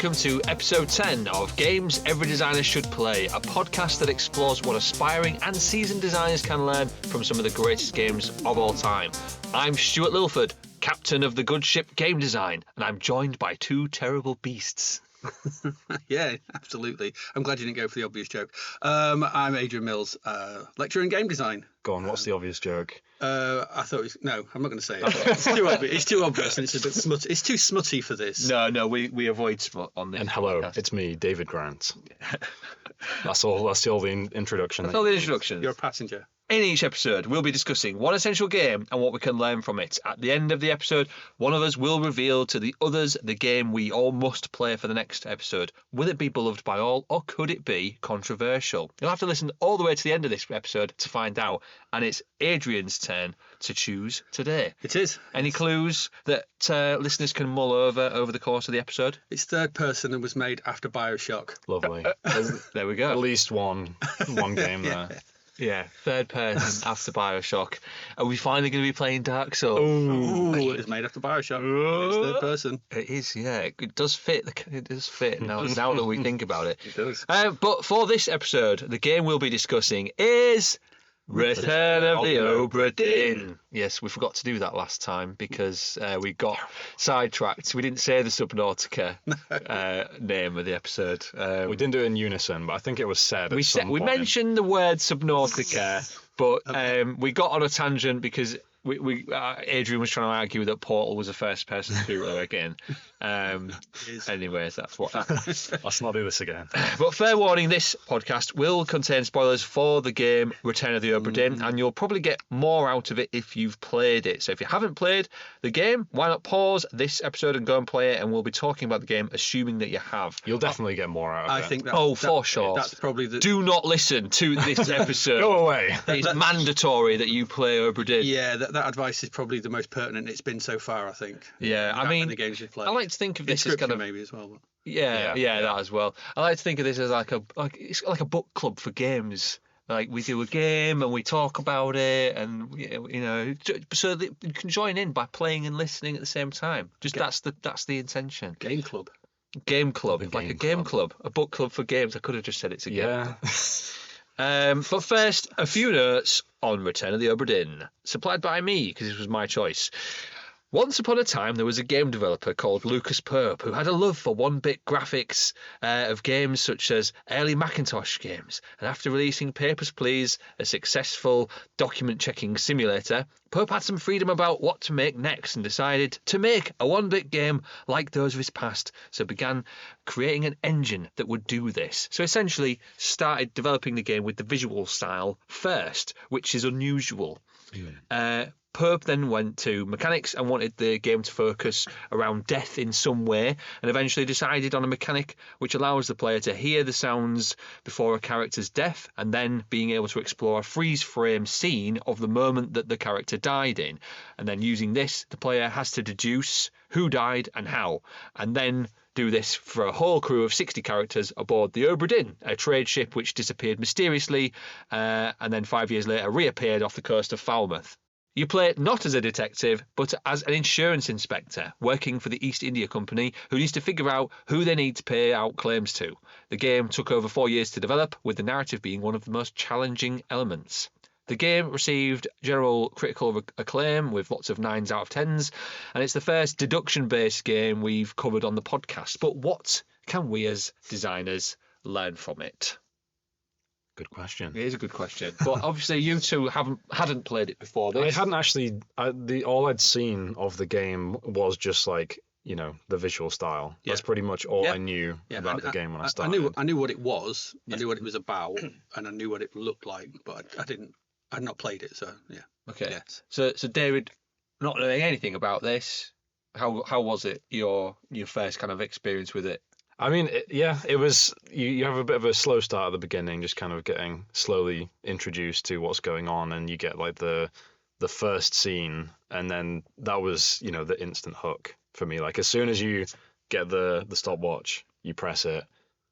welcome to episode 10 of Games Every Designer Should Play, a podcast that explores what aspiring and seasoned designers can learn from some of the greatest games of all time. I'm Stuart Lilford, captain of the good ship Game Design, and I'm joined by two terrible beasts. Yeah, absolutely. I'm glad you didn't go for the obvious joke. I'm Adrian Mills, lecturer in game design. Go on, what's the obvious joke? I thought it was, no, I'm not going to say it. It's too obvious. It's too obvious and it's a bit smutty. It's too smutty for this. No, we avoid smut on this. And hello, podcast. it's me, David Grant. That's all the introduction. That's all the introductions. You're a passenger. In each episode, we'll be discussing one essential game and what we can learn from it. At the end of the episode, one of us will reveal to the others the game we all must play for the next episode. Will it be beloved by all, or could it be controversial? You'll have to listen all the way to the end of this episode to find out, and it's Adrian's turn to choose today. It is. Any clues that listeners can mull over the course of the episode? It's third person and was made after BioShock. Lovely. There we go. At least one game there. Yeah, third person after BioShock. Are we finally going to be playing Dark Souls? Ooh, it's made after BioShock. It's third person. It is, yeah. It does fit. It does fit now that we think about it. It does. But for this episode, the game we'll be discussing is Return of the Obra Dinn. Yes, we forgot to do that last time because we got sidetracked. We didn't say the Subnautica name of the episode. We didn't do it in unison, but I think it was said. We mentioned the word Subnautica, but we got on a tangent because Adrian was trying to argue that Portal was a first-person shooter again. Anyways, that's what. Let's not do this again. But fair warning, this podcast will contain spoilers for the game Return of the Obra Dinn, and you'll probably get more out of it if you've played it. So if you haven't played the game, why not pause this episode and go and play it, and we'll be talking about the game, assuming that you have. You'll definitely get more out of it. I think for sure. That's probably the... Do not listen to this episode. Go away. It's mandatory that you play Obra Dinn. Yeah, that advice is probably the most pertinent it's been so far, I think. Yeah, I mean, the games you've played. I like to think of this as kind of maybe as well. But... Yeah, that as well. I like to think of this as it's like a book club for games. Like we do a game and we talk about it, and so that you can join in by playing and listening at the same time. That's the intention. Game club. Game club, like a game club, a book club for games. I could have just said it's a game. Yeah. But first, a few notes on Return of the Obra Dinn, supplied by me because this was my choice. Once upon a time, there was a game developer called Lucas Pope who had a love for one-bit graphics of games such as early Macintosh games. And after releasing Papers, Please, a successful document-checking simulator, Pope had some freedom about what to make next and decided to make a one-bit game like those of his past. So began creating an engine that would do this. So essentially started developing the game with the visual style first, which is unusual. Pope then went to mechanics and wanted the game to focus around death in some way, and eventually decided on a mechanic which allows the player to hear the sounds before a character's death and then being able to explore a freeze frame scene of the moment that the character died in. And then using this, the player has to deduce who died and how, and then do this for a whole crew of 60 characters aboard the Obra Dinn, a trade ship which disappeared mysteriously and then 5 years later reappeared off the coast of Falmouth. You play it not as a detective, but as an insurance inspector working for the East India Company who needs to figure out who they need to pay out claims to. The game took over 4 years to develop, with the narrative being one of the most challenging elements. The game received general critical acclaim with lots of 9s out of 10s, and it's the first deduction-based game we've covered on the podcast. But what can we as designers learn from it? Good question. It is a good question. But obviously you two hadn't played it before this. I hadn't actually. All I'd seen of the game was just like, the visual style. Yeah. That's pretty much all I knew about the game when I started. I knew what it was. I knew what it was about, and I knew what it looked like. But I'd not played it. So yeah. Okay. Yes. So David, not knowing anything about this, how was it your first kind of experience with it? I mean, it was, you have a bit of a slow start at the beginning, just kind of getting slowly introduced to what's going on, and you get like the first scene, and then that was, the instant hook for me. Like as soon as you get the stopwatch, you press it,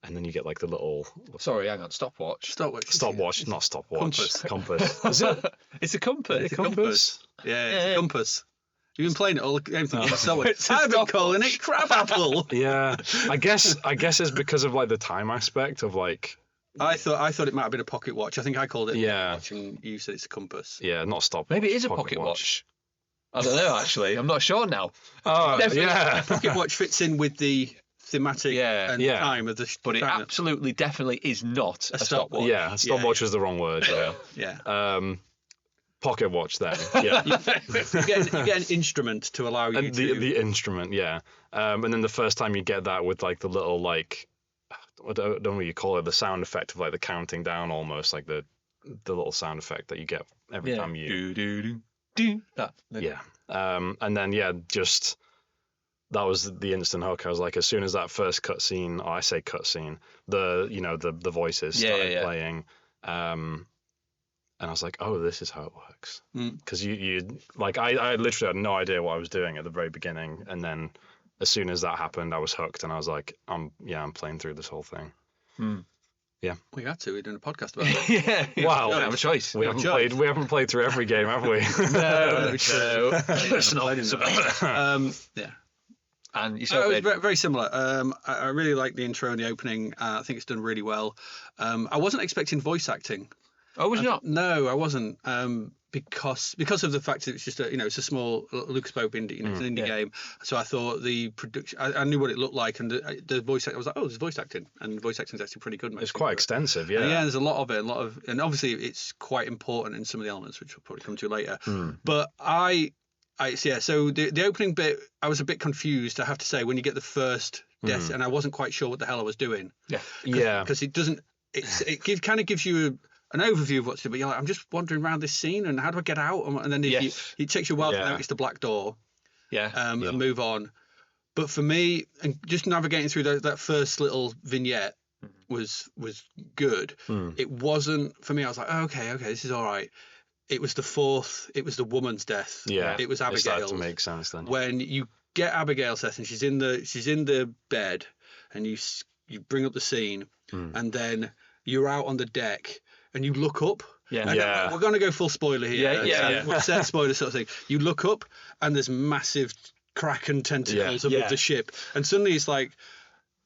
and then you get like the little... Sorry, hang on, stopwatch. Stopwatch, not stopwatch. Compass. Compass. Is it? It's a compass. It's a compass? Yeah, it's a compass. You've been playing it all. Everything so It's a I've been stopwatch. calling it Crabapple. Yeah, I guess it's because of like the time aspect of like I thought it might have been a pocket watch. I think I called it a Yeah. pocket watch, and you said it's a compass. yeah, not stop. Maybe it is a pocket watch. I don't know, actually. I'm not sure now. Oh, Definitely. yeah. Pocket watch fits in with the thematic Yeah. and Yeah. time of the. But it time. absolutely, definitely is not a stopwatch. Yeah, stopwatch is the wrong word. Yeah. Yeah. Pocket watch then. Yeah. You get an instrument to allow you And to. the instrument, yeah. And then the first time you get that with like the little like I don't know what you call it, the sound effect of like the counting down almost, like the little sound effect that you get every time you Do, do, do, do. That. yeah. And then just that was the instant hook. I was like, as soon as that first cutscene, or I say cutscene, the voices started playing, and I was like, oh, this is how it works. Because you like I literally had no idea what I was doing at the very beginning, and then as soon as that happened, I was hooked, and I was like, I'm playing through this whole thing. Yeah. We had to. We're doing a podcast about it. Yeah. Wow. We don't have a choice. We haven't played through every game, have we? No. It's not. Yeah. And It yourself, was Ed? very similar. I really like the intro and the opening. I think it's done really well. I wasn't expecting voice acting. Oh, was you not? No, I wasn't. Because of the fact that it's just it's a small Lucas Pope indie, it's an indie game. So I thought the production, I knew what it looked like, and the voice acting, I was like, oh, there's voice acting, and voice acting is actually pretty good. It's quite extensive, yeah. Yeah, there's a lot of it, and obviously it's quite important in some of the elements, which we'll probably come to later. But so the opening bit, I was a bit confused, I have to say, when you get the first death, and I wasn't quite sure what the hell I was doing. Yeah. Because it doesn't, kind of gives you an overview of what's to be. You're like, I'm just wandering around this scene, and how do I get out? And then it takes you a while to notice the black door, and move on. But for me, and just navigating through that first little vignette was good. It wasn't for me. I was like, oh, okay, this is all right. It was the woman's death. Yeah, it was Abigail's. It started to Abigail's. make sense then. When you get Abigail's death, and she's in the bed, and you bring up the scene, and then you're out on the deck, and you look up. We're going to go full spoiler here. We'll set spoiler sort of thing. You look up, and there's massive kraken tentacles above the ship, and suddenly it's like,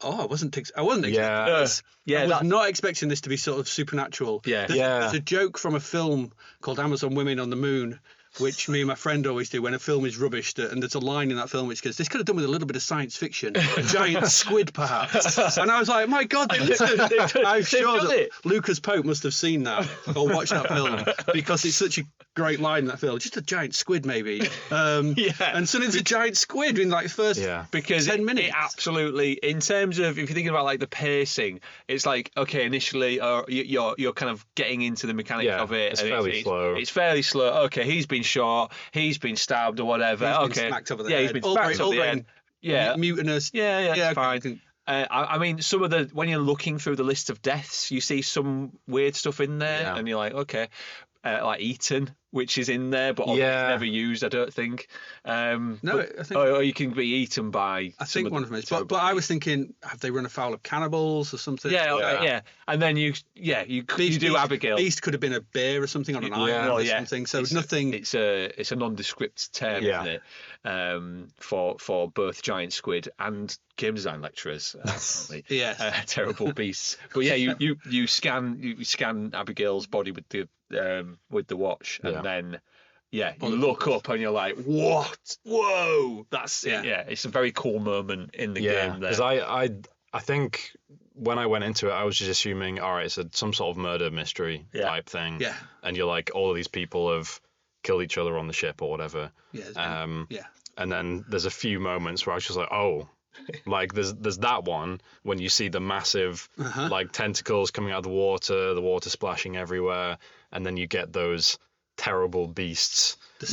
oh, I wasn't expecting this. I was not expecting this to be sort of supernatural. There's a joke from a film called Amazon Women on the Moon, which me and my friend always do when a film is rubbish, and there's a line in that film which goes, this could have done with a little bit of science fiction, a giant squid perhaps. And I was like, my God, I'm sure that Lucas Pope must have seen that or watched that film, because it's such a great line in that film. Just a giant squid maybe. And suddenly it's a giant squid in like first because 10 minutes. It absolutely, in terms of, if you're thinking about like the pacing, it's like, okay, initially you're kind of getting into the mechanics of it. It's fairly slow. It's fairly slow. Okay, he's been shot, he's been stabbed or whatever. He's been smacked over the head. He's been smacked over the head. Yeah, mutinous. It's fine. I mean, some of the, when you're looking through the list of deaths, you see some weird stuff in there, and you're like, okay, like Eaton, which is in there, but obviously never used, I don't think. I think. Or you can be eaten by. I think one of them is, but I was thinking, have they run afoul of cannibals or something? Yeah. And then you do Abigail. Beast could have been a bear or something on an island or something. So it's nothing. It's a nondescript term, isn't it? For both giant squid and game design lecturers. Terrible beasts. But you scan Abigail's body with the watch, and then you look up and you're like, what? Whoa! That's it's a very cool moment in the game there. Because I think when I went into it, I was just assuming, all right, it's some sort of murder mystery type thing. Yeah. And you're like, all of these people have killed each other on the ship or whatever. And then there's a few moments where I was just like, oh, like there's that one when you see the massive like tentacles coming out of the water splashing everywhere, and then you get those terrible beasts. The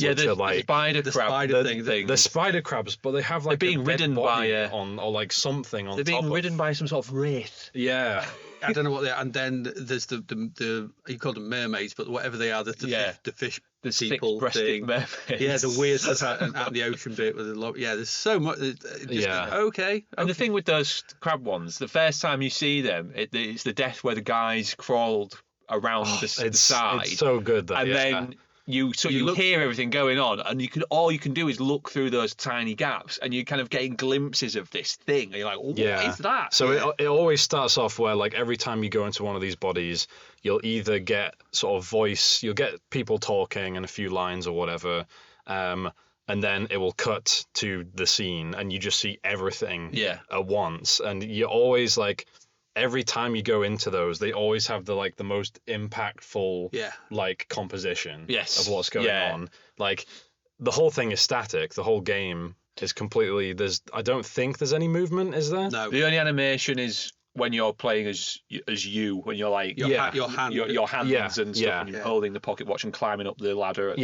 spider crabs, but they have like they're being ridden by or like something on. They're being ridden by some sort of wraith. Yeah. I don't know what they are. And then there's the you call them mermaids, but whatever they are, the fish people thing. Mermaids. Yeah, the weird stuff out in the ocean bit with there's so much. Okay. And the thing with those crab ones, the first time you see them, it's the death where the guys crawled around the side. It's so good, then you hear everything going on, and all you can do is look through those tiny gaps, and you're kind of getting glimpses of this thing. And you're like, what is that? So it always starts off where, like, every time you go into one of these bodies, you'll either get sort of you'll get people talking and a few lines or whatever, and then it will cut to the scene, and you just see everything at once, and you're always like. Every time you go into those, they always have the most impactful composition of what's going on. Like, the whole thing is static. The whole game is completely. I don't think there's any movement, is there? No. The only animation is when you're playing as you, when you're like your hands and stuff, and you're holding the pocket watch and climbing up the ladder.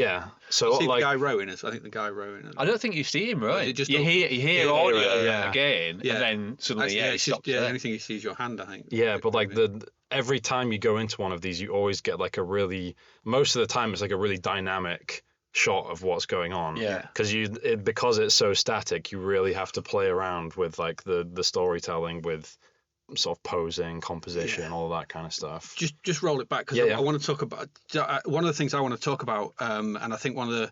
So see the guy rowing is. I think the guy rowing. I don't think you see him rowing. You hear audio again, and then suddenly he stops. The only thing you see is your hand, I think. Yeah, but every time you go into one of these, you always get most of the time it's like a really dynamic shot of what's going on. Because it's so static, you really have to play around with the storytelling, with sort of posing, composition, all that kind of stuff. Just roll it back, because I want to talk about one of the things I want to talk about, and I think one of the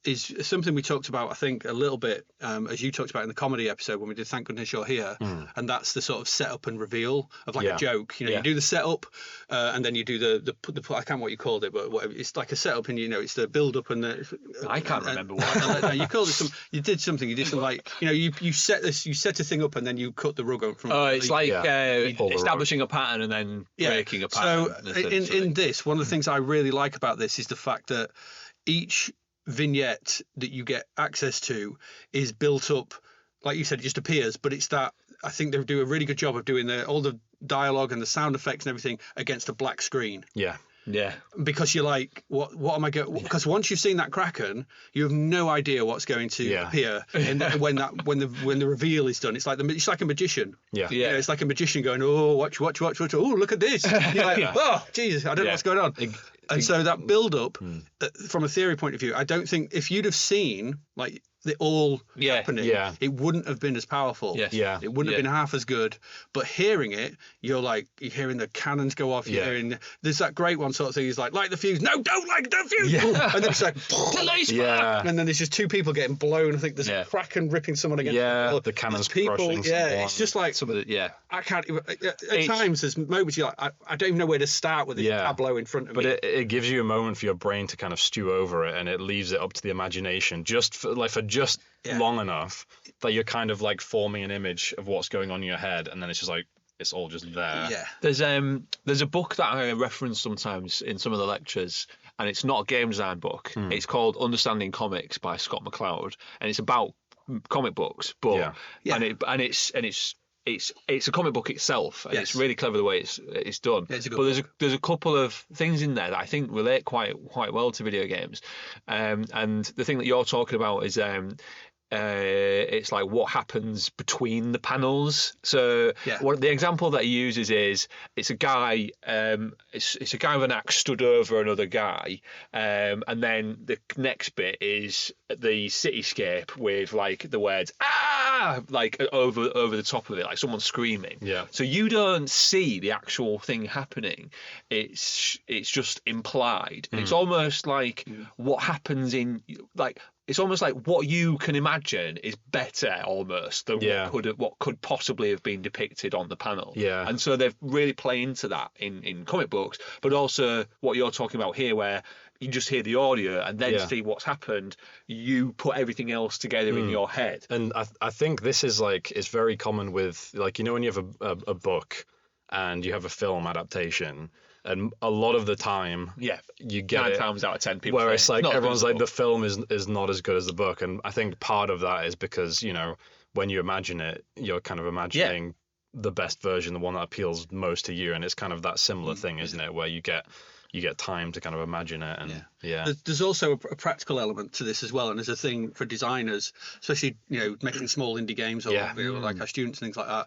is something we talked about, I think, a little bit, as you talked about in the comedy episode when we did Thank Goodness You're Here, and that's the sort of setup and reveal of a joke. You do the setup, and then you do the I can't remember what you called it, but whatever. It's like a setup, and it's the build up and the. I can't remember what. You called it You did something. You did something you set a thing up, and then you cut the rug on from. Oh, it's like establishing a pattern and then breaking a pattern. So in this, one of the things I really like about this is the fact that each vignette that you get access to is built up, like you said, it just appears, but it's that I think they do a really good job of doing all the dialogue and the sound effects and everything against a black screen. Because you're like, what am I going? Because once you've seen that Kraken, you have no idea what's going to appear, and when the reveal is done, it's like a magician. It's like a magician going, oh, watch, oh, look at this. And you're like, oh, Jesus, I don't know what's going on. And so that build up, from a theory point of view, I don't think if you'd have seen it all happening, it wouldn't have been as powerful. It wouldn't have been half as good. But hearing it, you're hearing the cannons go off. You're hearing there's that great one sort of thing. He's like, light the fuse. No, don't light the fuse. And then it's like, and then there's just two people getting blown. I think there's a Kraken ripping someone against the cannons people. crushing someone. It's just like some of it. I can't. At times there's moments you're like, I don't even know where to start with this tableau in front of me. But it gives you a moment for your brain to kind of stew over it, and it leaves it up to the imagination just for long enough that you're kind of forming an image of what's going on in your head, and then it's just it's all just there. There's a book that I reference sometimes in some of the lectures, and it's not a game design book. It's called Understanding Comics by Scott McCloud, and it's about comic books, but it's a comic book itself, and it's really clever the way it's done. But there's a couple of things in there that I think relate quite well to video games, and the thing that you're talking about is it's like what happens between the panels. So the example that he uses is it's a guy it's a guy with an axe stood over another guy, and then the next bit is the cityscape with the words over the top of it, like someone screaming. So you don't see the actual thing happening. It's just implied. And it's almost like what happens in it's almost like what you can imagine is better almost than what could possibly have been depicted on the panel. And so they've really played into that in comic books, but also what you're talking about here, where you just hear the audio and then see what's happened. You put everything else together in your head. And I think this is it's very common with when you have a book and you have a film adaptation. And a lot of the time, you get 9 times out of 10 people. Where it's everyone's the film is not as good as the book, and I think part of that is because when you imagine it, you're kind of imagining the best version, the one that appeals most to you, and it's kind of that similar thing, isn't it? Where you get time to kind of imagine it, and There's also a practical element to this as well, and there's a thing for designers, especially making small indie games or like our students and things like that.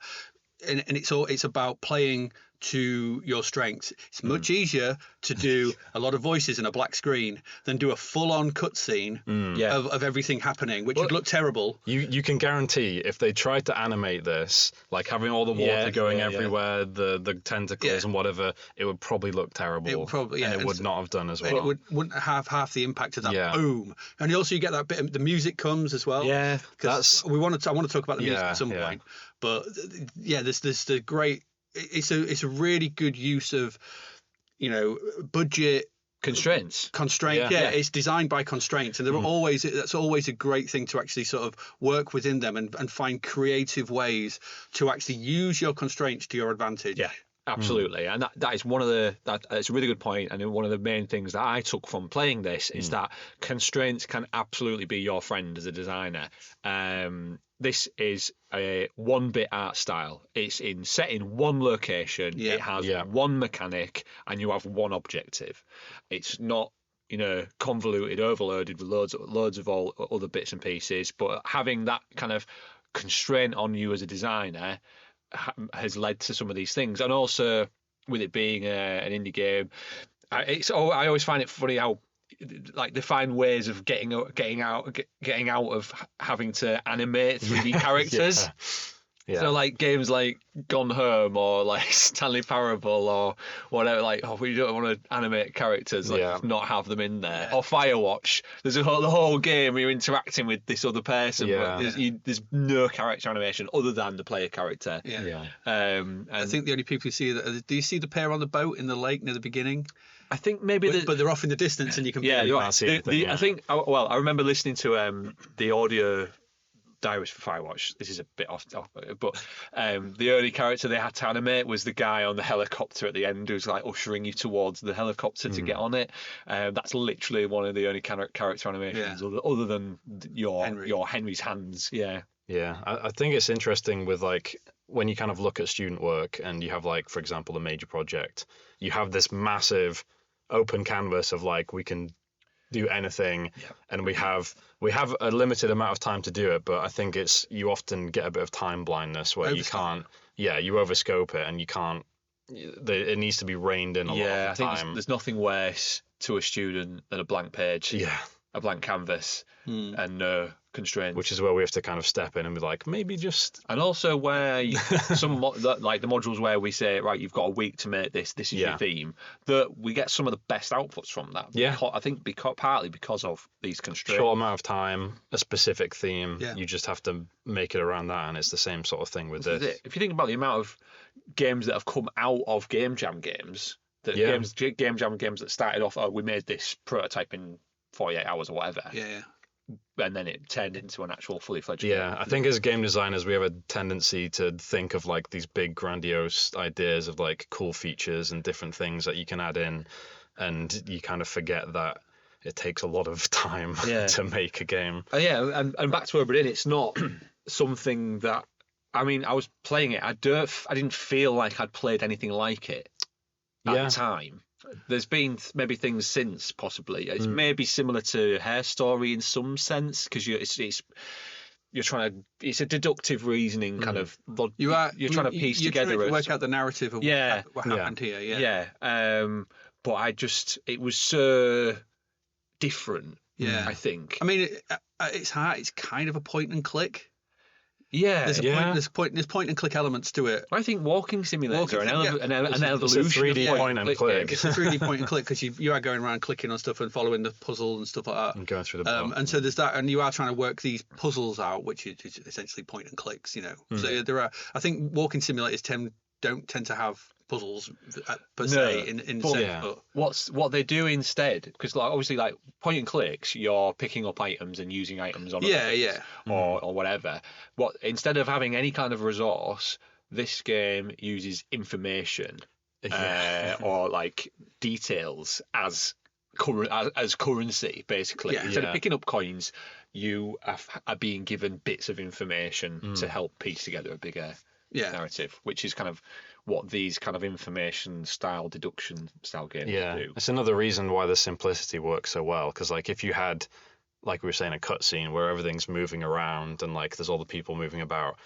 And it's about playing to your strengths. It's much easier to do a lot of voices in a black screen than do a full-on cutscene of everything happening, which would look terrible. You can guarantee if they tried to animate this, like having all the water going everywhere, the tentacles and whatever, it would probably look terrible. It would probably, and it would not have done as well. It wouldn't have half the impact of that boom. And also you get that bit. The music comes as well. Yeah, I want to talk about the music at some point. But there's the great. It's a really good use of, budget constraints. It's designed by constraints, and that's always a great thing to actually sort of work within them and find creative ways to actually use your constraints to your advantage. Yeah. Absolutely, and that is that's a really good point, and one of the main things that I took from playing this is that constraints can absolutely be your friend as a designer. This is a 1-bit art style. It's set in one location. Yeah. It has one mechanic, and you have one objective. It's not convoluted, overloaded with loads of all other bits and pieces. But having that kind of constraint on you as a designer has led to some of these things, and also with it being an indie game, I always find it funny how like they find ways of getting out of having to animate 3D characters. Yeah. So like games like Gone Home or like Stanley Parable or whatever, like we don't want to animate characters, not have them in there. Or Firewatch, there's the whole game where you're interacting with this other person. But there's no character animation other than the player character. And I think the only people who see that, do you see the pair on the boat in the lake near the beginning? I think maybe, but they're off in the distance and you can. I think. I remember listening to the audio diaries for Firewatch. This is a bit off topic, but the only character they had to animate was the guy on the helicopter at the end who's like ushering you towards the helicopter to get on it. That's literally one of the only character animations other than your Henry's hands. Yeah. I think it's interesting with like when you kind of look at student work and you have like, for example, a major project, you have this massive open canvas of like we can do anything, and we have a limited amount of time to do it, but I think you often get a bit of time blindness where you can't you overscope it and you can't, it needs to be reined in a lot of the time. I think there's nothing worse to a student than a blank page, a blank canvas and no constraints, which is where we have to kind of step in and be like, maybe just. And also where like the modules where we say, right, you've got a week to make this is your theme, that we get some of the best outputs from that. I think partly because of these constraints. Short amount of time, a specific theme, you just have to make it around that, and it's the same sort of thing with this. If you think about the amount of games that have come out of Game Jam games, Game Jam games that started off, we made this prototype in 48 hours or whatever. And then it turned into an actual fully fledged game. I think as game designers we have a tendency to think of like these big grandiose ideas of like cool features and different things that you can add in, and you kind of forget that it takes a lot of time to make a game. And back to Obra Dinn, it's not something that, I mean, I was playing it, I didn't feel like I'd played anything like it at the time. There's been maybe things since, possibly. It's maybe similar to Hair Story in some sense, because you're trying to. It's a deductive reasoning kind of. You're trying to piece together. Trying to work out the narrative of what happened here. But it was so different. I think. I mean, it's hard. It's kind of a point and click. There's point and click elements to it. I think Walking Simulator an evolution. It's a 3D point and click. It's a 3D point and click because you are going around clicking on stuff and following the puzzle and stuff like that. And going through the and so there's that, and you are trying to work these puzzles out, which is essentially point and clicks. So there are. I think Walking Simulators don't tend to have puzzles per se in sense. But what they do instead, because like obviously like point and clicks, you're picking up items and using items on or whatever. What instead of having any kind of resource, this game uses information or like details as currency, basically. Instead of picking up coins, you are being given bits of information to help piece together a bigger narrative, which is kind of what these kind of information style, deduction style games do. It's another reason why the simplicity works so well, because like if you had, like we were saying, a cutscene where everything's moving around and like there's all the people moving about,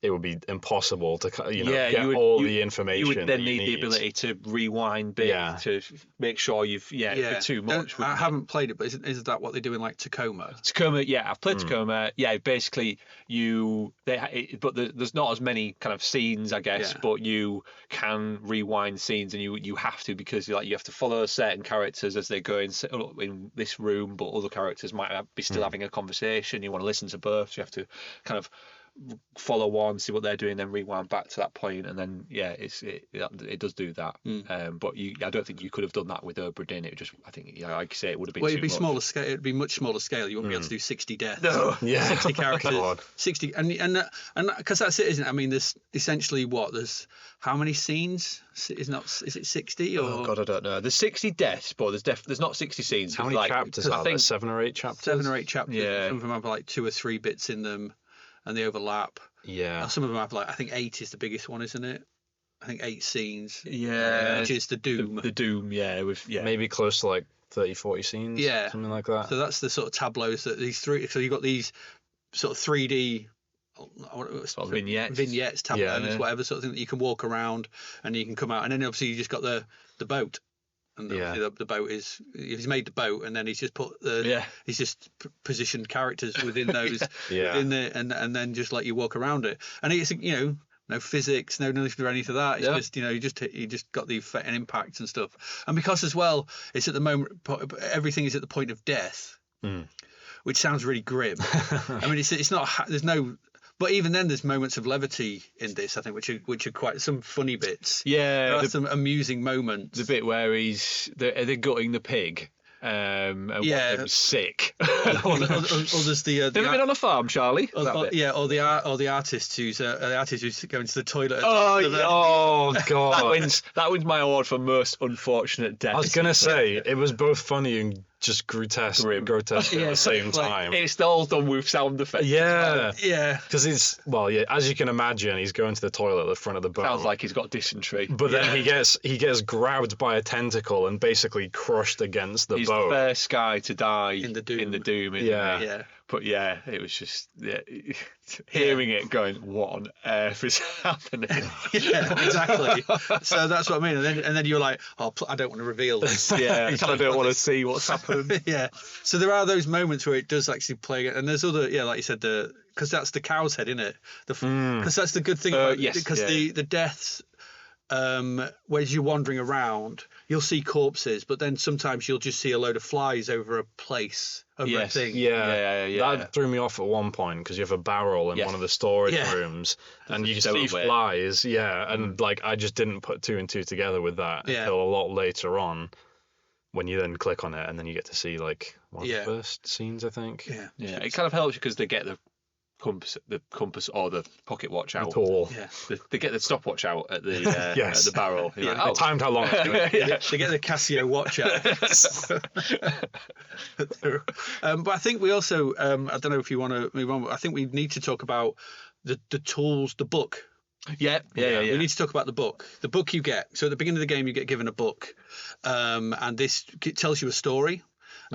it would be impossible to get you would, all the information. You would then need the ability to rewind bit to make sure you've for too much. I haven't played it, but is that what they do in like Tacoma? Tacoma, yeah, I've played Tacoma. Yeah, basically but there's not as many kind of scenes, I guess, but you can rewind scenes, and you have to, because you have to follow certain characters as they go in this room, but other characters might be still having a conversation. You want to listen to both, so you have to kind of follow one, see what they're doing, then rewind back to that point, and then it does do that. But I don't think you could have done that with Obra Dinn. It just, I think, like you say, it would have been. Well, it'd be smaller scale. It'd be much smaller scale. You wouldn't be able to do 60 deaths. No, 60 characters, 60, and because that's it, isn't it? I mean, there's essentially there's how many scenes? Is it 60 or? Oh God, I don't know. There's 60 deaths, but there's not 60 scenes. How many chapters are there? 7 or 8 chapters. 7 or 8 chapters. Yeah. Some of them have like 2 or 3 bits in them, and they overlap. Yeah. Some of them have I think 8 is the biggest one, isn't it? I think 8 scenes. Yeah. Which is the Doom. The Doom, Maybe close to like 30, 40 scenes. Yeah. Something like that. So that's the sort of tableaus that these three. So you've got these sort of 3D. Sort of vignettes, tableaus, whatever sort of thing that you can walk around and you can come out, and then obviously you just got the boat. And the boat is, he's made the boat, and then he's just put he's just positioned characters within those within the, and then just let you walk around it, and it's no physics, no nothing or anything of that. It's just you just got the effect and impact and stuff, and because as well it's at the moment everything is at the point of death, which sounds really grim. I mean it's not, there's no. But even then, there's moments of levity in this, I think, which are quite some funny bits. Yeah, there are some amusing moments. The bit where they're gutting the pig. And him sick. Or there's the. Never been on a farm, Charlie. Or the artist who's going to the toilet. Oh God! that wins my award for most unfortunate death. I was gonna say it was both funny and just grotesque at the same time. It's all done with sound effects. Yeah. Because as you can imagine, he's going to the toilet at the front of the boat. Sounds like he's got dysentery. But then he gets grabbed by a tentacle and basically crushed against the boat. He's the first guy to die in the Doom. Yeah. But it was just hearing it going, what on earth is happening? Yeah, exactly. So that's what I mean. And then you're like, I don't want to reveal this. Yeah, I kind of don't want to see what's happened. Yeah. So there are those moments where it does actually play, and there's other, like you said, because that's the cow's head, isn't it? Because that's the good thing about it. Because the deaths. Whereas you're wandering around, you'll see corpses, but then sometimes you'll just see a load of flies over a place, a thing. Yeah. That threw me off at one point because you have a barrel in one of the storage rooms, and you see flies. Yeah, and I just didn't put 2 and 2 together with that until a lot later on, when you then click on it, and then you get to see one of the first scenes, I think. Yeah. It kind of helps you because they get the compass or the pocket watch out. They get the stopwatch out at the at the barrel. They timed how long it's doing. They get the Casio watch out. But I think we also I don't know if you want to move on, but I think we need to talk about the tools, the book. Yeah. We need to talk about the book. The book you get. So at the beginning of the game, you get given a book, and this tells you a story.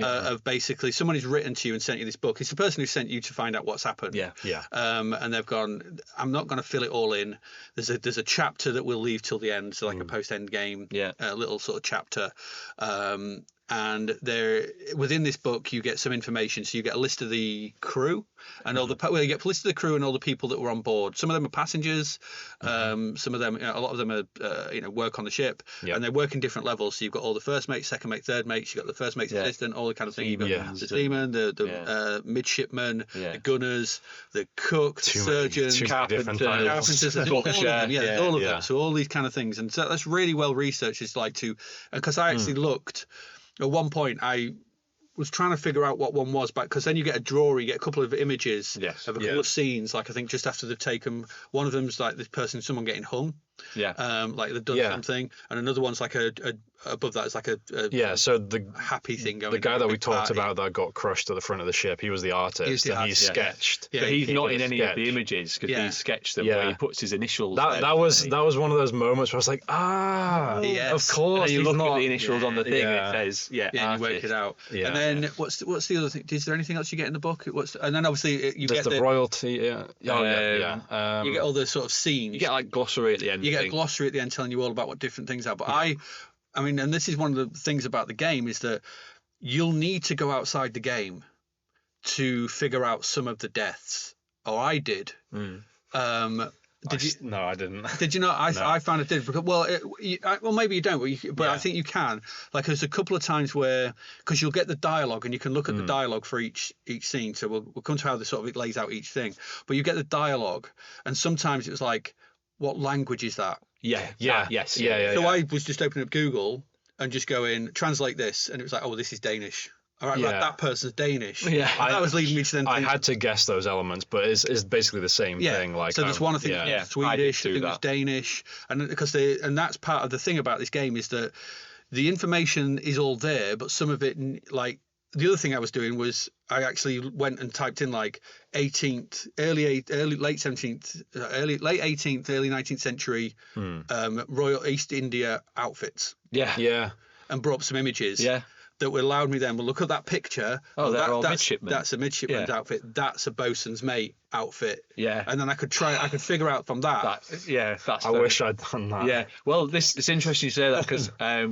Of basically someone who's written to you and sent you this book. It's the person who sent you to find out what's happened. And they've gone, I'm not going to fill it all in. There's a chapter that we'll leave till the end, so like a post-end game, a little sort of chapter. And within this book you get some information. So you get a list of the crew and you get a list of the crew and all the people that were on board. Some of them are passengers. Some of them, a lot of them are work on the ship, and they work in different levels. So you've got all the first mates, second mate, third mates. You've got the first mate's assistant, all the kind of thing. You've got the seaman, the midshipman, the gunners, the cook, the surgeon, carpenters, all of them. So all these kind of things, and so that's really well researched. It's because I actually looked. At one point, I was trying to figure out what one was, because then you get a drawing, you get a couple of images of a couple of scenes. I think just after they've taken, one of them's like this person, someone getting hung. like they've done something, and another one's like a above that is like a so the happy thing going. The guy on, that we talked about that got crushed at the front of the ship, he was the artist, he sketched. But he's not in any of the images because he sketched them. Where he puts his initials. That was one of those moments where I was like, of course. And you look at the initials on the thing, it says, and you work it out. And then what's the other thing? Is there anything else you get in the book? And then obviously you get the royalty. You get all the sort of scenes. You get like glossary at the end. You get a glossary at the end telling you all about what different things are. But I mean, and this is one of the things about the game is that you'll need to go outside the game to figure out some of the deaths. Or I did. No, I didn't. Did you not? I found it difficult. Well, maybe you don't, but I think you can. Like, there's a couple of times where, because you'll get the dialogue and you can look at the dialogue for each scene. So we'll come to how it lays out each thing. But you get the dialogue, and sometimes it was like, what language is that? Yes. So I was just opening up Google and just going, translate this, and it was like, oh, this is Danish. All right, that person's Danish. Yeah, that was leading me to then. I had to guess those elements, but it's basically the same thing. Like, so there's one I think it's Swedish, I think it's Danish, and that's part of the thing about this game is that the information is all there, but some of it, like the other thing I was doing was I actually went and typed in like late 17th, late 18th, early 19th century Royal East India outfits. Yeah. And brought up some images. Yeah. That allowed me then, look at that picture. Oh, that's midshipman. That's a midshipman's outfit. That's a bosun's mate outfit. Yeah. And then I could figure out from that. I wish I'd done that. Yeah. Well, it's interesting you say that because I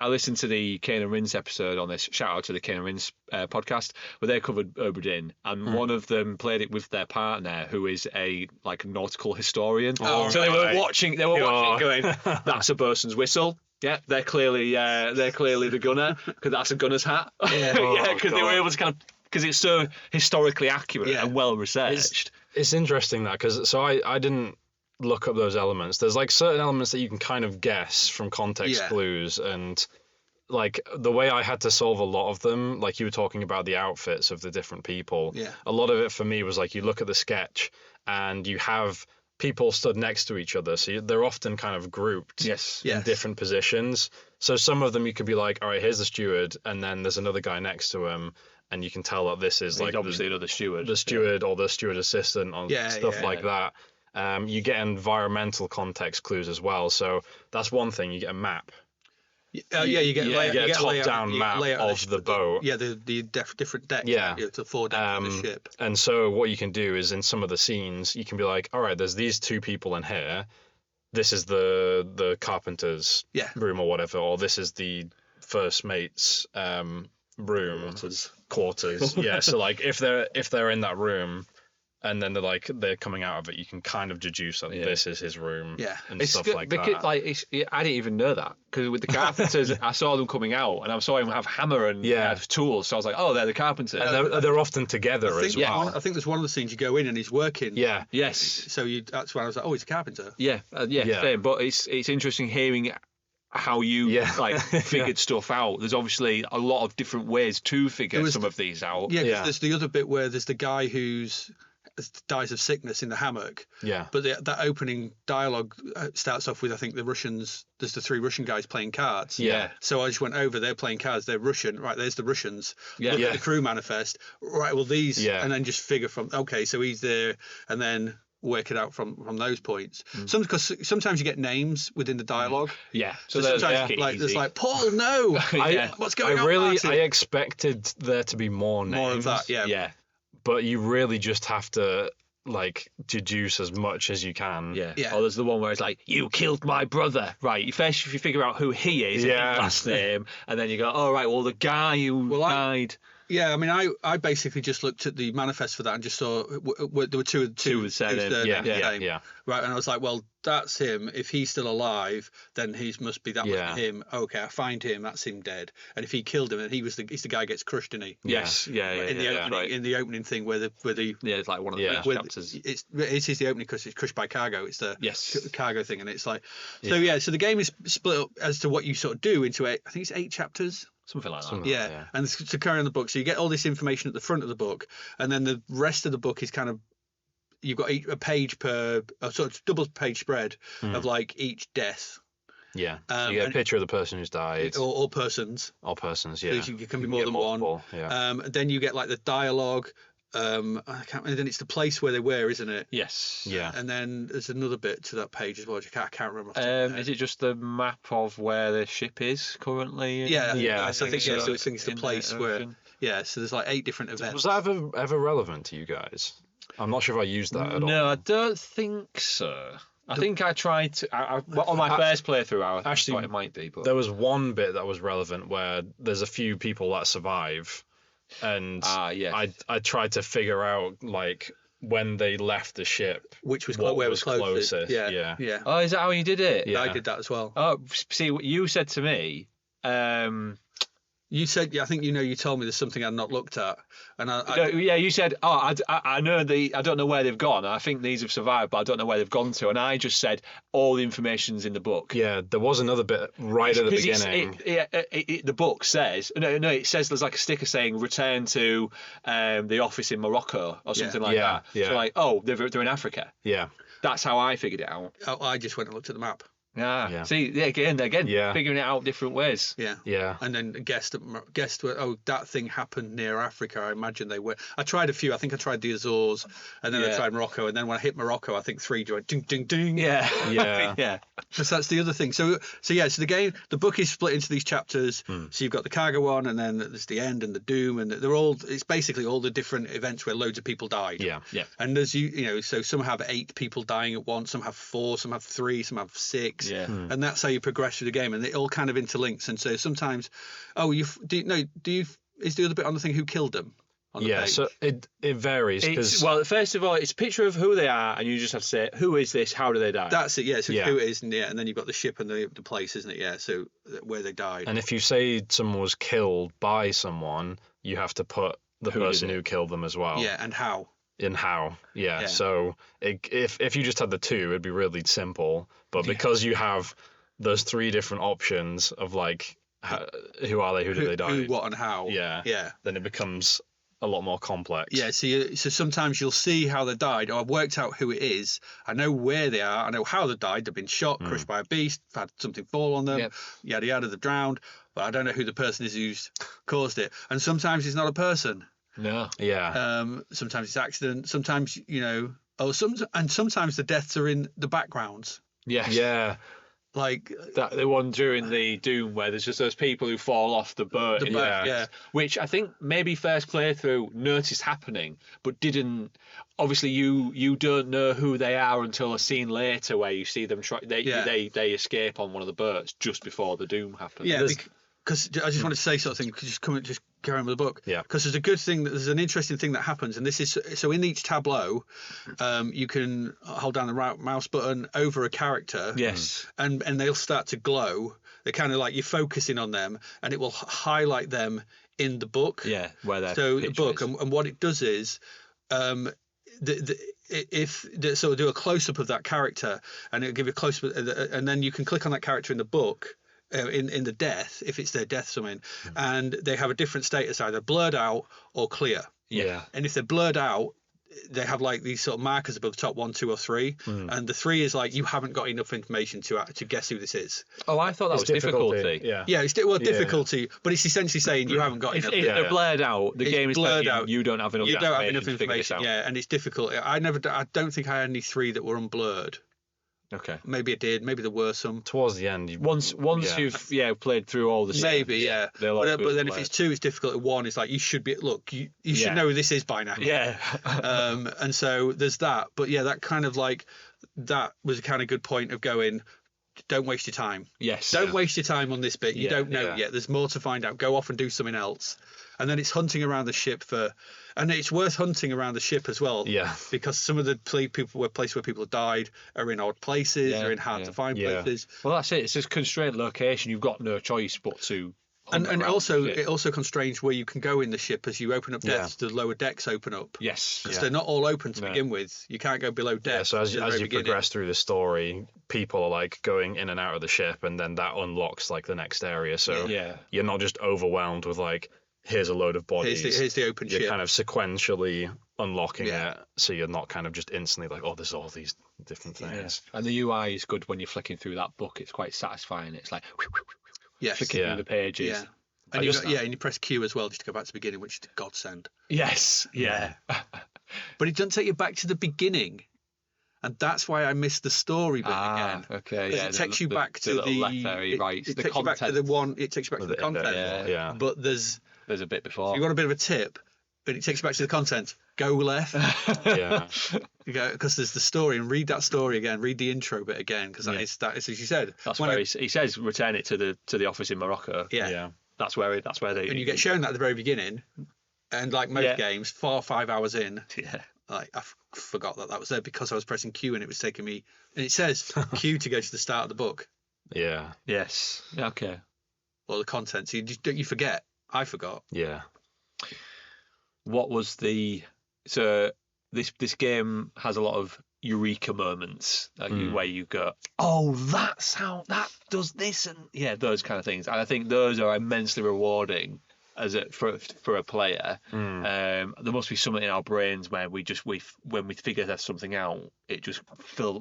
listened to the Kane and Rins episode on this. Shout out to the Kane and Rins podcast where they covered Obra Dinn, and one of them played it with their partner who is a nautical historian. Oh, so they were watching going, that's a bosun's whistle. Yeah, they're clearly the gunner because that's a gunner's hat. Yeah, because they were able to because it's so historically accurate and well researched. It's interesting that because I didn't look up those elements. There's like certain elements that you can kind of guess from context clues, and like the way I had to solve a lot of them, like you were talking about the outfits of the different people. Yeah. A lot of it for me was like you look at the sketch and you have people stood next to each other, so they're often kind of grouped in different positions. So some of them you could be like, all right, here's the steward, and then there's another guy next to him, and you can tell that this is like obviously another steward, the steward or the steward assistant, or stuff like that. You get environmental context clues as well. So that's one thing. You get a map. You get a top-down map of the boat. Yeah, the different decks. Yeah, the 4 decks of the ship. And so what you can do is in some of the scenes, you can be like, all right, there's these 2 people in here. This is the carpenter's room or whatever, or this is the first mate's room quarters. Yeah, so like if they're in that room. And then they're coming out of it. You can kind of deduce that this is his room, and stuff like that. I didn't even know that because with the carpenters, I saw them coming out, and I saw him have hammer and tools. So I was like, oh, they're the carpenters. And they're often together as well. I think there's one of the scenes you go in and he's working. Yeah. Yes. So that's when I was like, oh, he's a carpenter. Yeah. Same. But it's interesting hearing how you figured stuff out. There's obviously a lot of different ways to figure some of these out. Yeah. There's the other bit where there's the guy who's dies of sickness in the hammock. Yeah. But that opening dialogue starts off with, I think, the Russians. There's the 3 Russian guys playing cards. Yeah. So I just went over. They're playing cards. They're Russian. Right. There's the Russians. Yeah. Look at the crew manifest. Right. Well, these. Yeah. And then just figure from. Okay. So he's there, and then work it out from those points. Because sometimes you get names within the dialogue. Yeah. So sometimes there's like Paul. No. What's going on? I expected there to be more names. More of that. Yeah. Yeah. But you really just have to deduce as much as you can. Yeah. Or there's the one where it's like, you killed my brother. Right. First, if you figure out who he is, and his last name, and then you go, oh, right, well, the guy who died. Yeah, I mean, I basically just looked at the manifest for that and just saw there were two with surname. Yeah. Right, and I was like, well, that's him. If he's still alive, then he must be must be him. Okay, I find him. That's him dead. And if he killed him, then he's the guy who gets crushed, isn't he? Yes. In the opening thing where the it's like one of the first chapters. It is the opening because it's crushed by cargo. It's the cargo thing, and it's like so the game is split up as to what you sort of do into I think it's 8 chapters. Something like that. Yeah, and to carry on the book, so you get all this information at the front of the book, and then the rest of the book is kind of you've got a page per, sort of double page spread of like each death. Yeah. So you get a picture of the person who's died. Or persons. Or persons, yeah. So you can be more than one. Yeah. Then you get like the dialogue. I can't remember. Then it's the place where they were, isn't it? Yes. Yeah. And then there's another bit to that page as well. I can't remember. Is it just the map of where the ship is currently? Yeah. So I think so. I think it's the place where. Yeah. So there's like 8 different events. Was that ever relevant to you guys? I'm not sure if I used that at all. No, I don't think so. I think I tried to on my first playthrough. I thought it might be, but there was one bit that was relevant where there's a few people that survive, and I tried to figure out like when they left the ship, which was where was closest. Yeah. Oh, is that how you did it? Yeah, I did that as well. Oh, see, what you said to me. You said, I think you told me there's something I'd not looked at, and you said, I know I don't know where they've gone. I think these have survived, but I don't know where they've gone to. And I just said all the information's in the book. Yeah, there was another bit right at the beginning. The book says it says there's like a sticker saying return to the office in Morocco or something like that. Yeah. So like, they're in Africa. Yeah, that's how I figured it out. I just went and looked at the map. Yeah. See, again, figuring it out different ways. Yeah. And then guessed that thing happened near Africa. I imagine they were. I tried a few. I think I tried the Azores, and then I tried Morocco, and then when I hit Morocco, I think 3 went ding ding ding. Yeah. Yeah. So that's the other thing. So the book is split into these chapters. So you've got the cargo one, and then there's the end and the doom, and it's basically all the different events where loads of people died. Yeah. And there's so some have 8 people dying at once, some have 4, some have 3, some have 6. Yeah. And that's how you progress through the game, and it all kind of interlinks. And so sometimes, is the other bit on the thing who killed them? On the page? So it varies. Well, first of all, it's a picture of who they are, and you just have to say, who is this? How do they die? That's it. Yeah. So who it is, and then you've got the ship and the place, isn't it? Yeah. So where they died. And if you say someone was killed by someone, you have to put the person who killed them as well. Yeah, and how. Yeah. So if you just had the 2, it'd be really simple. But because you have those 3 different options of like, who are they? Who did they die? Who, what, and how? Yeah. Then it becomes a lot more complex. Yeah. So sometimes you'll see how they died. I've worked out who it is. I know where they are. I know how they died. They've been shot, crushed by a beast, had something fall on them. Yada yada. They've drowned. But I don't know who the person is who's caused it. And sometimes it's not a person. No. Yeah. Sometimes it's accident. Sometimes sometimes the deaths are in the backgrounds. Yes. Yeah. Like the one during the Doom where there's just those people who fall off the boat. Which I think maybe first playthrough noticed happening, but didn't. Obviously, you don't know who they are until a scene later where you see them try. They escape on one of the boats just before the Doom happens. Yeah. Because I just want to say something. Just carry on with the book. Yeah. Because there's a good thing. There's an interesting thing that happens, and this is so in each tableau, you can hold down the right mouse button over a character. Yes. And they'll start to glow. They're kind of like you're focusing on them, and it will highlight them in the book. Yeah. Where they're. So the book, and what it does is, so do a close up of that character, and it'll give you a close up, and then you can click on that character in the book. In the death, if it's their death something, and they have a different status, either blurred out or clear. Yeah. And if they're blurred out, they have like these sort of markers above the top, 1, 2, or 3, and the 3 is like you haven't got enough information to guess who this is. Oh, I thought that was difficulty. Yeah, it's difficulty, but it's essentially saying you haven't got enough. If they're blurred out, the game is blurred out. You don't have enough. You don't have enough information. Yeah, and it's difficult. I don't think I had any 3 that were unblurred. Okay. Maybe it did. Maybe there were some. Towards the end. Once you've played through all the scenes. Maybe, yeah. But then if it's 2, it's difficult. 1 is like you should be. Look, you should know who this is by now. Yeah. And so there's that. But yeah, that kind of like that was a kind of good point of going. Don't waste your time. Yes. Don't waste your time on this bit. You don't know yet. There's more to find out. Go off and do something else. And then it's hunting around the ship and it's worth hunting around the ship as well. Yeah. Because some of the places where people have died are in odd places, they're in hard to find places. Well, that's it. It's this constrained location. You've got no choice but to. And also it also constrains where you can go in the ship as you open up decks. The lower decks open up. Yes. Because they're not all open to begin with. You can't go below decks. Yeah, so as you progress through the story, people are like going in and out of the ship, and then that unlocks like the next area. So you're not just overwhelmed with like, here's a load of bodies. Here's the open ship. You're kind of sequentially unlocking it, so you're not kind of just instantly like, oh, there's all these different things. And the UI is good when you're flicking through that book. It's quite satisfying. It's like flicking through the pages. Yeah. And you press Q as well just to go back to the beginning, which is a godsend. Yes. Yeah. But it doesn't take you back to the beginning. And that's why I missed the story bit again. Okay. Because it takes you back to the letter, it takes you back to the one. It takes you back to the content. Yeah. But there's a bit before. If you want a bit of a tip, and it takes you back to the content. Go left. Yeah. You go because there's the story, and read that story again. Read the intro bit again, because that is as you said. That's where he says return it to the office in Morocco. Yeah. That's where they. And you get shown that at the very beginning, and like most games, 4 or 5 hours in. Yeah. Like I forgot that was there because I was pressing Q and it was taking me. And it says Q to go to the start of the book. Yeah. Yes. Okay. Or the content. So you forget. I forgot. Yeah. What was so this game has a lot of eureka moments where you go, oh, that's how that does this, and those kind of things. And I think those are immensely rewarding for a player. There must be something in our brains where when we figure something out, it just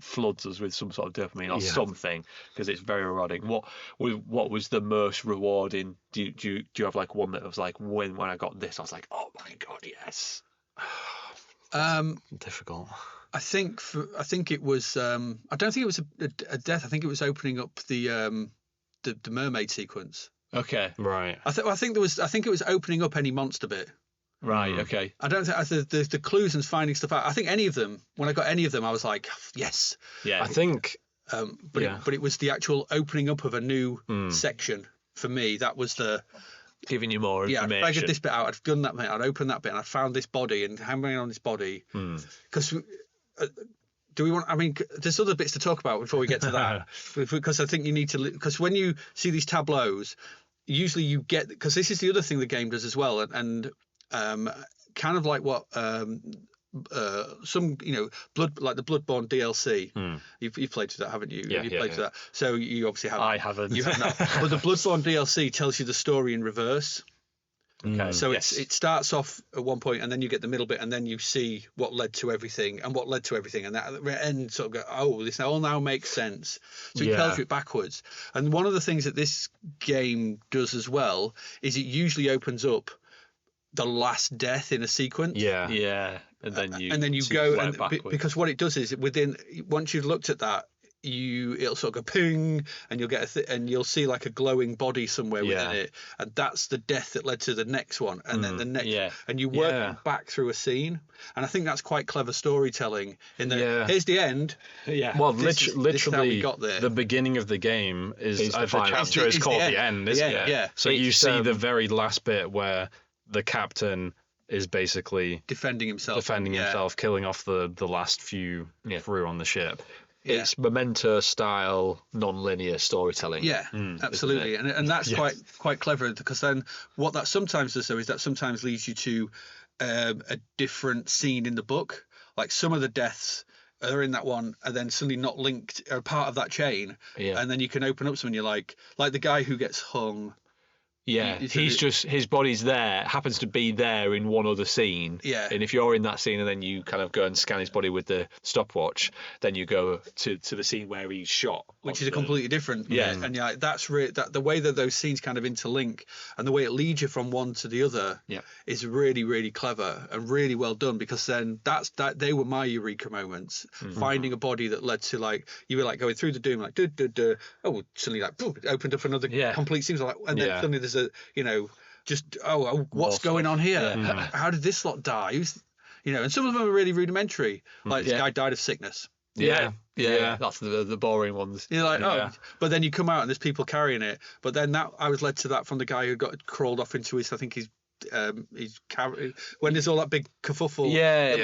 floods us with some sort of dopamine or something, because it's very rewarding. What was the most rewarding? Do you have like one that was like when I got this, I was like, oh my god, yes. Difficult. I think it was. I don't think it was a death. I think it was opening up the mermaid sequence. Okay. Right. I think it was opening up any monster bit. Right. Okay. I don't think the clues and finding stuff out. I think any of them. When I got any of them, I was like, yes. Yeah. I think. But it was the actual opening up of a new section for me. That was the giving you more information. Yeah, I figured this bit out. I'd done that bit. I'd opened that bit, and I found this body and hammering on this body. Because. Do we want? I mean, there's other bits to talk about before we get to that, because I think you need to. Because when you see these tableaus, usually you get, because this is the other thing the game does as well, and kind of like what some like the Bloodborne DLC. You've played through that, haven't you? Yeah, you've played through that. So you obviously haven't. I haven't. You haven't. But the Bloodborne DLC tells you the story in reverse. Okay. So it starts off at one point, and then you get the middle bit, and then you see what led to everything, and that at the end sort of go, oh, this all now makes sense. So he tells you it backwards. And one of the things that this game does as well is it usually opens up the last death in a sequence. Yeah. Yeah. And then you go, and because what it does is once you've looked at that, it'll sort of go ping, and you'll get and you'll see like a glowing body somewhere within it, and that's the death that led to the next one, and then the next, and you work back through a scene, and I think that's quite clever storytelling. Here's the end. Yeah. Well, literally, this is how we got there. The beginning of the game is the chapter is called the end, isn't it? Yeah. So you see the very last bit where the captain is basically defending himself, killing off the last few crew on the ship. It's Memento style non-linear storytelling. Yeah, absolutely, and that's quite clever, because then what that sometimes does though is that sometimes leads you to a different scene in the book. Like some of the deaths are in that one, and then suddenly not linked, are part of that chain. Yeah. And then you can open up something. You're like the guy who gets hung. Yeah, his body's there, happens to be there in one other scene. Yeah. And if you're in that scene and then you kind of go and scan his body with the stopwatch, then you go to the scene where he's shot. Which is a completely different. Yeah. And that's that the way that those scenes kind of interlink, and the way it leads you from one to the other is really, really clever and really well done, because then they were my eureka moments. Finding a body that led to, like, you were like going through the doom, like oh, suddenly like boom, it opened up another complete scene, like, and then suddenly there's what's going on here? How did this lot die? And some of them are really rudimentary. Like this guy died of sickness. Yeah. That's the boring ones. You're like, but then you come out and there's people carrying it. But then I was led to that from the guy who got crawled off into his, I think he's when there's all that big kerfuffle.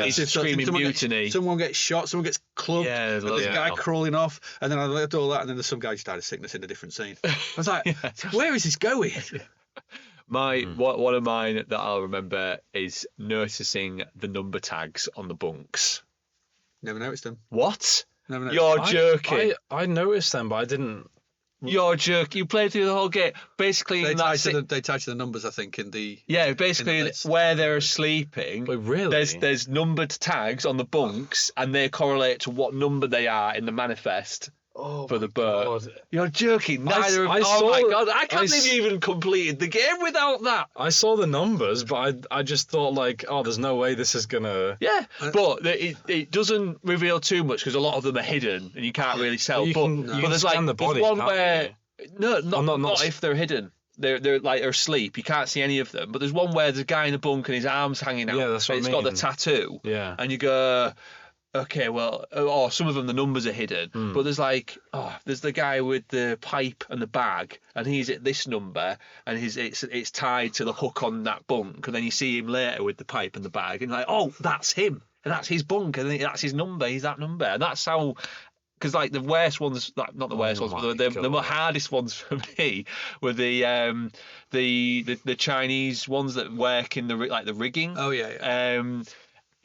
He's screaming mutiny. Someone gets shot, someone gets clubbed, and there's a guy crawling off, and then I left all that, and then there's some guy who died of sickness in a different scene. I was like, where is this going? One of mine that I'll remember is noticing the number tags on the bunks. Never noticed them. What? Never noticed. You're joking. I noticed them, but I didn't You're a jerk. You played through the whole game. Basically, they tie to the numbers, I think, in the... Yeah, basically, where they're sleeping, Wait, really? there's numbered tags on the bunks, and they correlate to what number they are in the manifest for the bird. You're joking. Neither of... Oh, my God. I can't believe you even completed the game without that. I saw the numbers, but I just thought, like, oh, there's no way this is going to... Yeah, but it doesn't reveal too much because a lot of them are hidden and you can't really tell. But there's like body, one where... No, not if they're hidden. They're like asleep. You can't see any of them. But there's one where there's a guy in the bunk and his arm's hanging out. Yeah, that's what It's I mean. got the tattoo. Yeah. And you go... Okay, well, some of them the numbers are hidden, but there's the guy with the pipe and the bag, and he's at this number, and it's tied to the hook on that bunk, and then you see him later with the pipe and the bag, and you're like, oh, that's him, and that's his bunk, and that's his number, he's that number, and that's how. Because like the worst ones, like not the worst ones, but the hardest ones for me were the Chinese ones that work in the rigging. Oh yeah.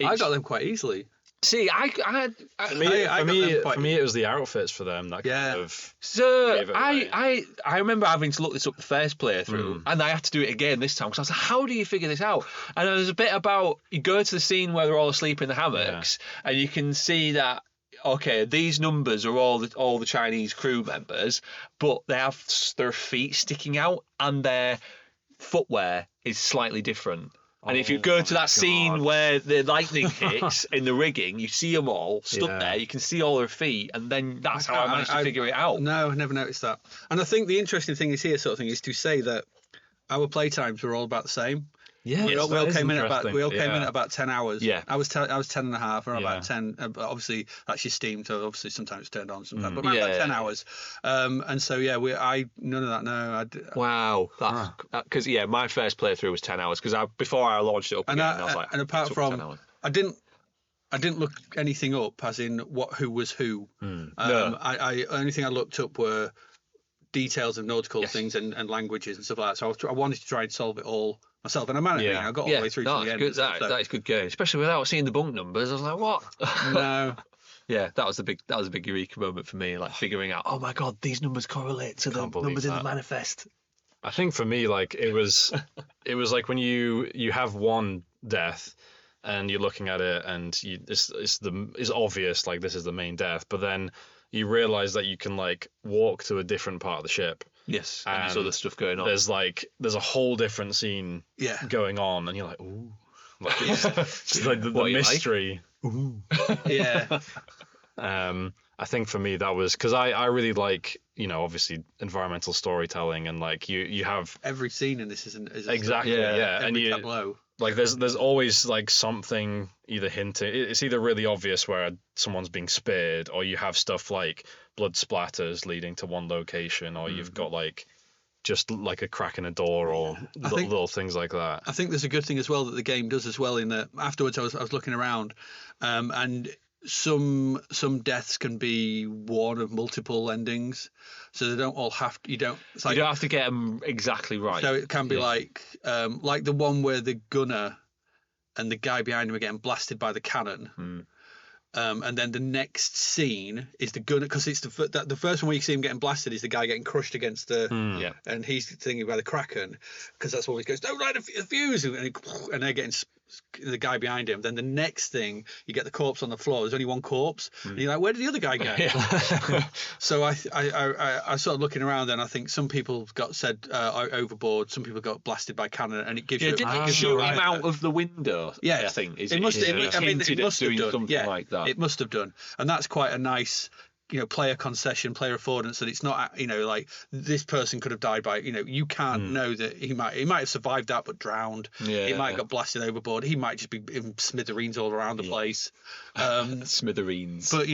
I got them quite easily. See, for me, it was the outfits for them that kind of. So I remember having to look this up the first playthrough, and I had to do it again this time because I was like, how do you figure this out? And there's a bit about you go to the scene where they're all asleep in the hammocks, and you can see that. Okay, these numbers are all the Chinese crew members, but they have their feet sticking out, and their footwear is slightly different. And if you go to that scene where the lightning hits in the rigging, you see them all stood there. You can see all their feet, and then that's how I managed to figure it out. No, I never noticed that. And I think the interesting thing is here, sort of thing, is to say that our playtimes were all about the same. Yeah, we all came in at about 10 hours. Yeah, I was 10 and a half, or about 10. But obviously, that's your Steam, so obviously sometimes it's turned on, sometimes. But about 10 hours. And so none of that. No. Wow, because my first playthrough was 10 hours because before I launched it up again, I was like, and apart from, I didn't look anything up, as in who was who. No. Only thing I looked up were details of nautical things and languages and stuff like that. So I wanted to try and solve it all myself, and I managed. I got all the way through to the end. Good. That is good game, especially without seeing the bunk numbers. I was like, what? No. Yeah, that was a big eureka moment for me, like figuring out, oh my God, these numbers correlate to the numbers in the manifest. I think for me, like it was like when you have one death and you're looking at it and it's obvious like this is the main death, but then you realize that you can like walk to a different part of the ship. Yes, and there's other stuff going on. There's a whole different scene going on, and you're like, ooh, like, it's like the mystery. Like? Ooh, yeah. I think for me that was because I really like obviously environmental storytelling, and like you have every scene in this is exactly and you tableau. Like there's always like something either hinting. It's either really obvious where someone's being speared, or you have stuff like blood splatters leading to one location, or you've got like just like a crack in a door, or little things like that. I think there's a good thing as well that the game does as well. In that afterwards I was looking around, and some deaths can be one of multiple endings, so they don't all have to, you don't have to get them exactly right. So it can be like the one where the gunner and the guy behind him are getting blasted by the cannon, and then the next scene is the gunner, because it's the first one where you see him getting blasted is the guy getting crushed against the and he's thinking about the Kraken, because that's what he goes, don't light the fuse, and they're getting the guy behind him. Then the next thing, you get the corpse on the floor. There's only one corpse, and you're like, where did the other guy go? So I started looking around, and I think some people got said overboard, some people got blasted by cannon, and it gives you. Didn't it shoot him out of the window? Yeah, I think it must have done something like that. It must have done, and that's quite a nice. Player concession, player affordance, that it's not, like this person could have died by, you can't know that he might have survived that but drowned. He might have got blasted overboard. He might just be in smithereens all around the place. Smithereens. But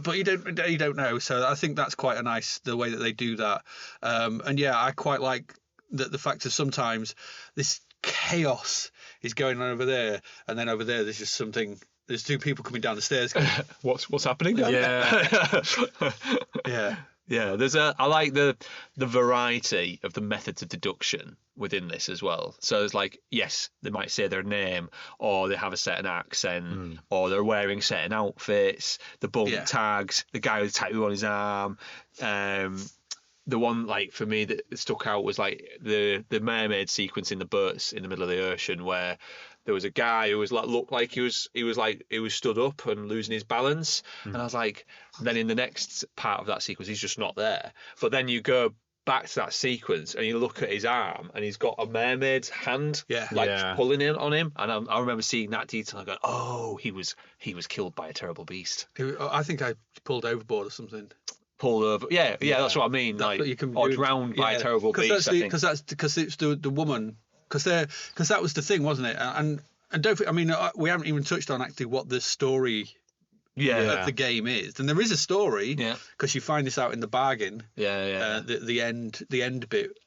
but you don't know. So I think that's quite a nice the way that they do that. And I quite like the fact that sometimes this chaos is going on over there, and then over there there's just something. There's two people coming down the stairs. What's happening? Yeah. Yeah. I like the variety of the methods of deduction within this as well. So it's like, yes, they might say their name, or they have a certain accent, or they're wearing certain outfits, the bunk tags, the guy with the tattoo on his arm, the one like for me that stuck out was like the mermaid sequence in the boats in the middle of the ocean, where there was a guy who was like looked like he was stood up and losing his balance, and I was like, then in the next part of that sequence he's just not there. But then you go back to that sequence and you look at his arm and he's got a mermaid's hand pulling in on him, and I remember seeing that detail and going, oh, he was killed by a terrible beast. I think I pulled overboard or something. Pulled over, yeah, that's what I mean. That's like, what you can or do. drowned by a terrible beast. Because it's the woman. Because that was the thing, wasn't it? And don't. I mean, we haven't even touched on actually what the story of the game is. And there is a story. Yeah. Because you find this out in the bargain. Yeah. The end bit,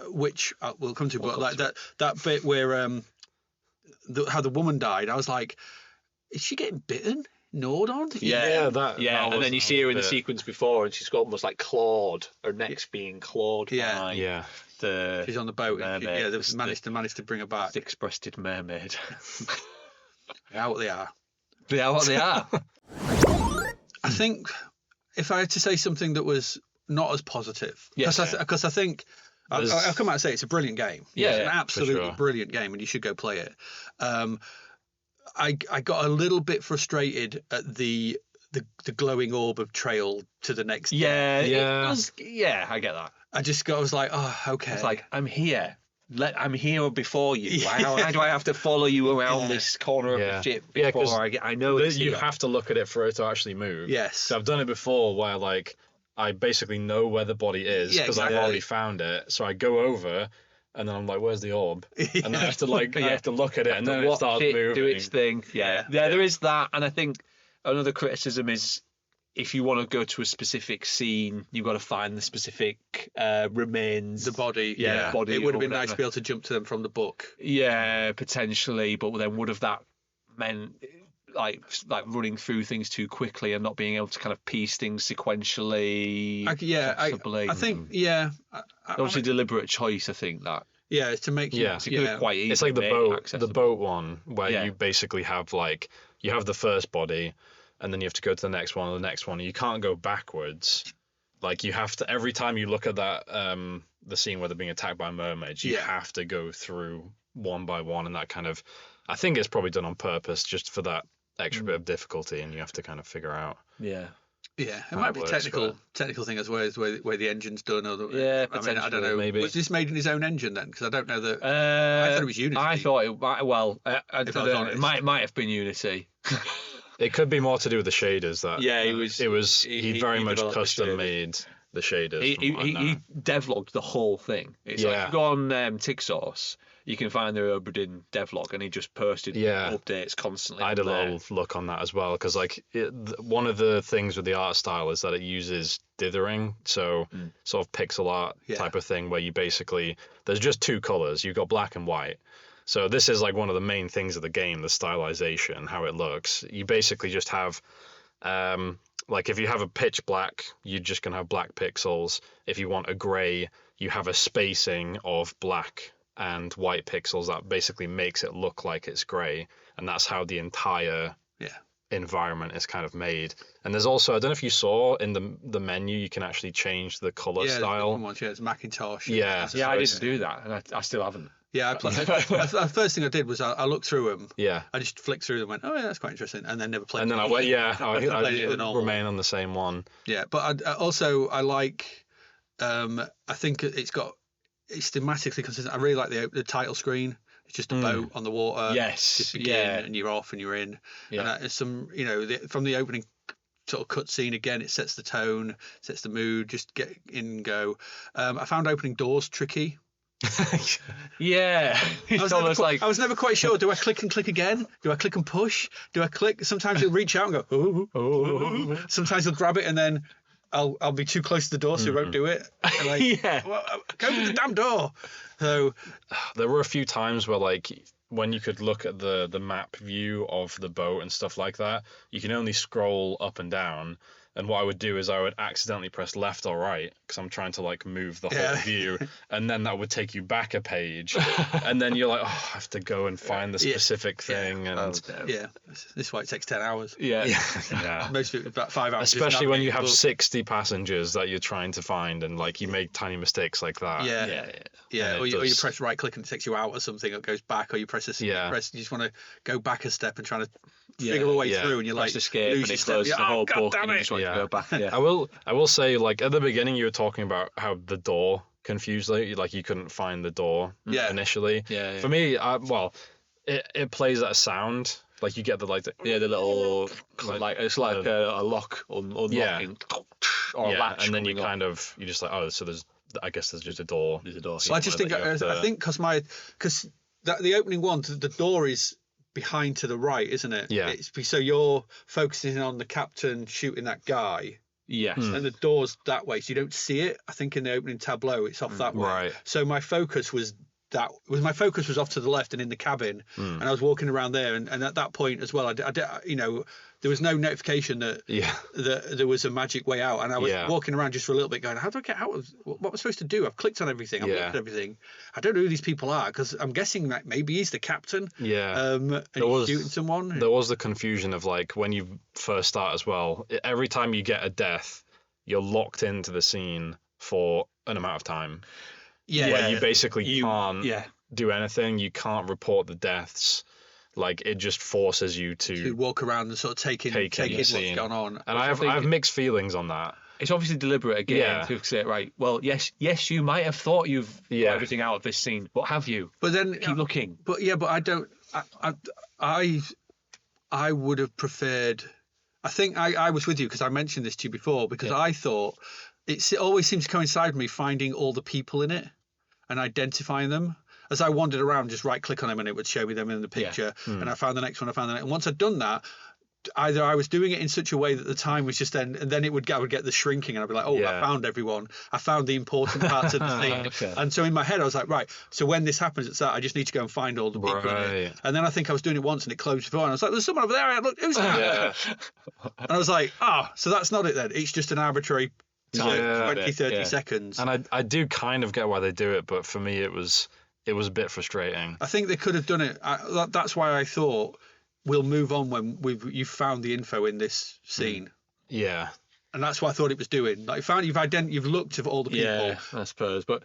which we'll come to. But like that bit where how the woman died, I was like, is she getting bitten? Gnawed on? And then you see her in the sequence before, and she's got almost like clawed. Her neck's being clawed by she's on the boat. Mermaid, they've managed to bring her back. Six-breasted mermaid. They are what they are. They are what they are. I think if I had to say something that was not as positive, because I think I'll come out and say it's a brilliant game. Yeah, it's an absolutely brilliant game, and you should go play it. I got a little bit frustrated at the glowing orb of trail to the next. Yeah, I get that. I was like, oh, okay. It's like, I'm here. I'm here before you. Why do I have to follow you around this corner of the ship before I know it's you here? have to look at it for it to actually move. Yes. So I've done it before where like I basically know where the body is because I've already found it. So I go over. And then I'm like, "Where's the orb?" And I have to I have to look at it, and then it starts moving. Do its thing. Yeah, there is that, and I think another criticism is if you want to go to a specific scene, you've got to find the specific remains. The body. The body. It would have been nice to be able to jump to them from the book. Yeah, potentially, but then would have that meant like running through things too quickly and not being able to kind of piece things sequentially? I think obviously deliberate choice. I think that. Yeah, it's to make quite easy. It's like the boat one where you basically have you have the first body, and then you have to go to the next one, and the next one. And you can't go backwards. Like you have to every time you look at that the scene where they're being attacked by mermaids, you have to go through one by one, and that kind of I think it's probably done on purpose just for that extra bit of difficulty, and you have to kind of figure out. Yeah, it might be technical thing as well as where the engine's done. Or I don't know. Maybe was this made in his own engine then? Because I don't know that. I thought it was Unity. I thought it. Well, I don't know. It might have been Unity. It could be more to do with the shaders. That he very much custom made the shaders. He devlogged the whole thing. It's like you go on TikSource. You can find the Obra Dinn devlog, and he just posted updates constantly. I had a little look on that as well, because one of the things with the art style is that it uses dithering, so sort of pixel art type of thing, where you basically there's just two colors. You've got black and white. So this is like one of the main things of the game, the stylization, how it looks. You basically just have like if you have a pitch black, you're just gonna have black pixels. If you want a gray, you have a spacing of black and white pixels that basically makes it look like it's grey, and that's how the entire environment is kind of made. And there's also, I don't know if you saw in the menu, you can actually change the colour style. It's Macintosh. I didn't do that, and I still haven't. Yeah, the first thing I did was I looked through them. Yeah. I just flicked through them and went, oh yeah, that's quite interesting, and then never played. And then I went, I remain on the same one. Yeah, but I like, I think it's thematically consistent. I really like the title screen. It's just a boat on the water. Yes. Just begin and you're off and you're in. Yeah. And it's some, from the opening sort of cutscene again, it sets the tone, sets the mood. Just get in and go. I found opening doors tricky. I was never quite sure. Do I click and click again? Do I click and push? Do I click? Sometimes it'll reach out and go. Oh. Sometimes it'll grab it and then I'll be too close to the door, so it won't do it. Go to the damn door. So there were a few times where, like, when you could look at the map view of the boat and stuff like that, you can only scroll up and down, And what I would do is I would accidentally press left or right because I'm trying to like move the whole view, and then that would take you back a page, and then you're like, oh, I have to go and find the specific thing, and this is why it takes 10 hours. Yeah. Most of it about 5 hours. Especially when you have 60 passengers that you're trying to find, and like you make tiny mistakes like that. Or you press right click and it takes you out or something, it goes back, or you press you just want to go back a step and try to figure a way through, and you're like, escape, and it closes the whole book, and you just want to go back. I will say, like at the beginning, you were talking about how the door confused you, like you couldn't find the door initially. For me, it plays that sound. Like you get the the little like it's like a lock unlocking or a latch, and then you just like, oh, so I guess there's just a door. There's a door. So I just think I think because the opening one, the door is behind to the right, isn't it? Yeah. So you're focusing on the captain shooting that guy. Yes. And the door's that way, so you don't see it. I think in the opening tableau, it's off that way. Right. So my focus was off to the left and in the cabin, and I was walking around there, and at that point as well, I there was no notification that there was a magic way out, and I was walking around just for a little bit going, how do I get out of what am I supposed to do? I've clicked on everything, I've looked at everything, I don't know who these people are, because I'm guessing that maybe he's the captain, and he's shooting someone. There was the confusion of like when you first start as well, every time you get a death, you're locked into the scene for an amount of time. Where you basically can't do anything. You can't report the deaths. Like it just forces you to walk around and sort of take in what's going on. And I have mixed feelings on that. It's obviously deliberate again to say, right, well, yes, you might have thought you've got everything out of this scene, but have you? But then keep looking. But I don't. I would have preferred. I think I was with you because I mentioned this to you before, because I thought it always seems to coincide with me finding all the people in it and identifying them. As I wandered around, just right click on them and it would show me them in the picture. And I found the next one, And once I'd done that, either I was doing it in such a way that the time was just then, and then I would get the shrinking, and I'd be like, I found everyone. I found the important parts of the thing. Okay. And so in my head, I was like, right, so when this happens, it's that I just need to go and find all the people in it. And then I think I was doing it once and it closed before, and I was like, there's someone over there. Look, who's that? And I was like, so that's not it then. It's just an arbitrary time, 20, 30 seconds. And I do kind of get why they do it, but for me, it was a bit frustrating. I think they could have done it. That's why I thought we'll move on when you've found the info in this scene. Yeah. And that's what I thought it was doing. Like you've looked at all the people. Yeah, I suppose. But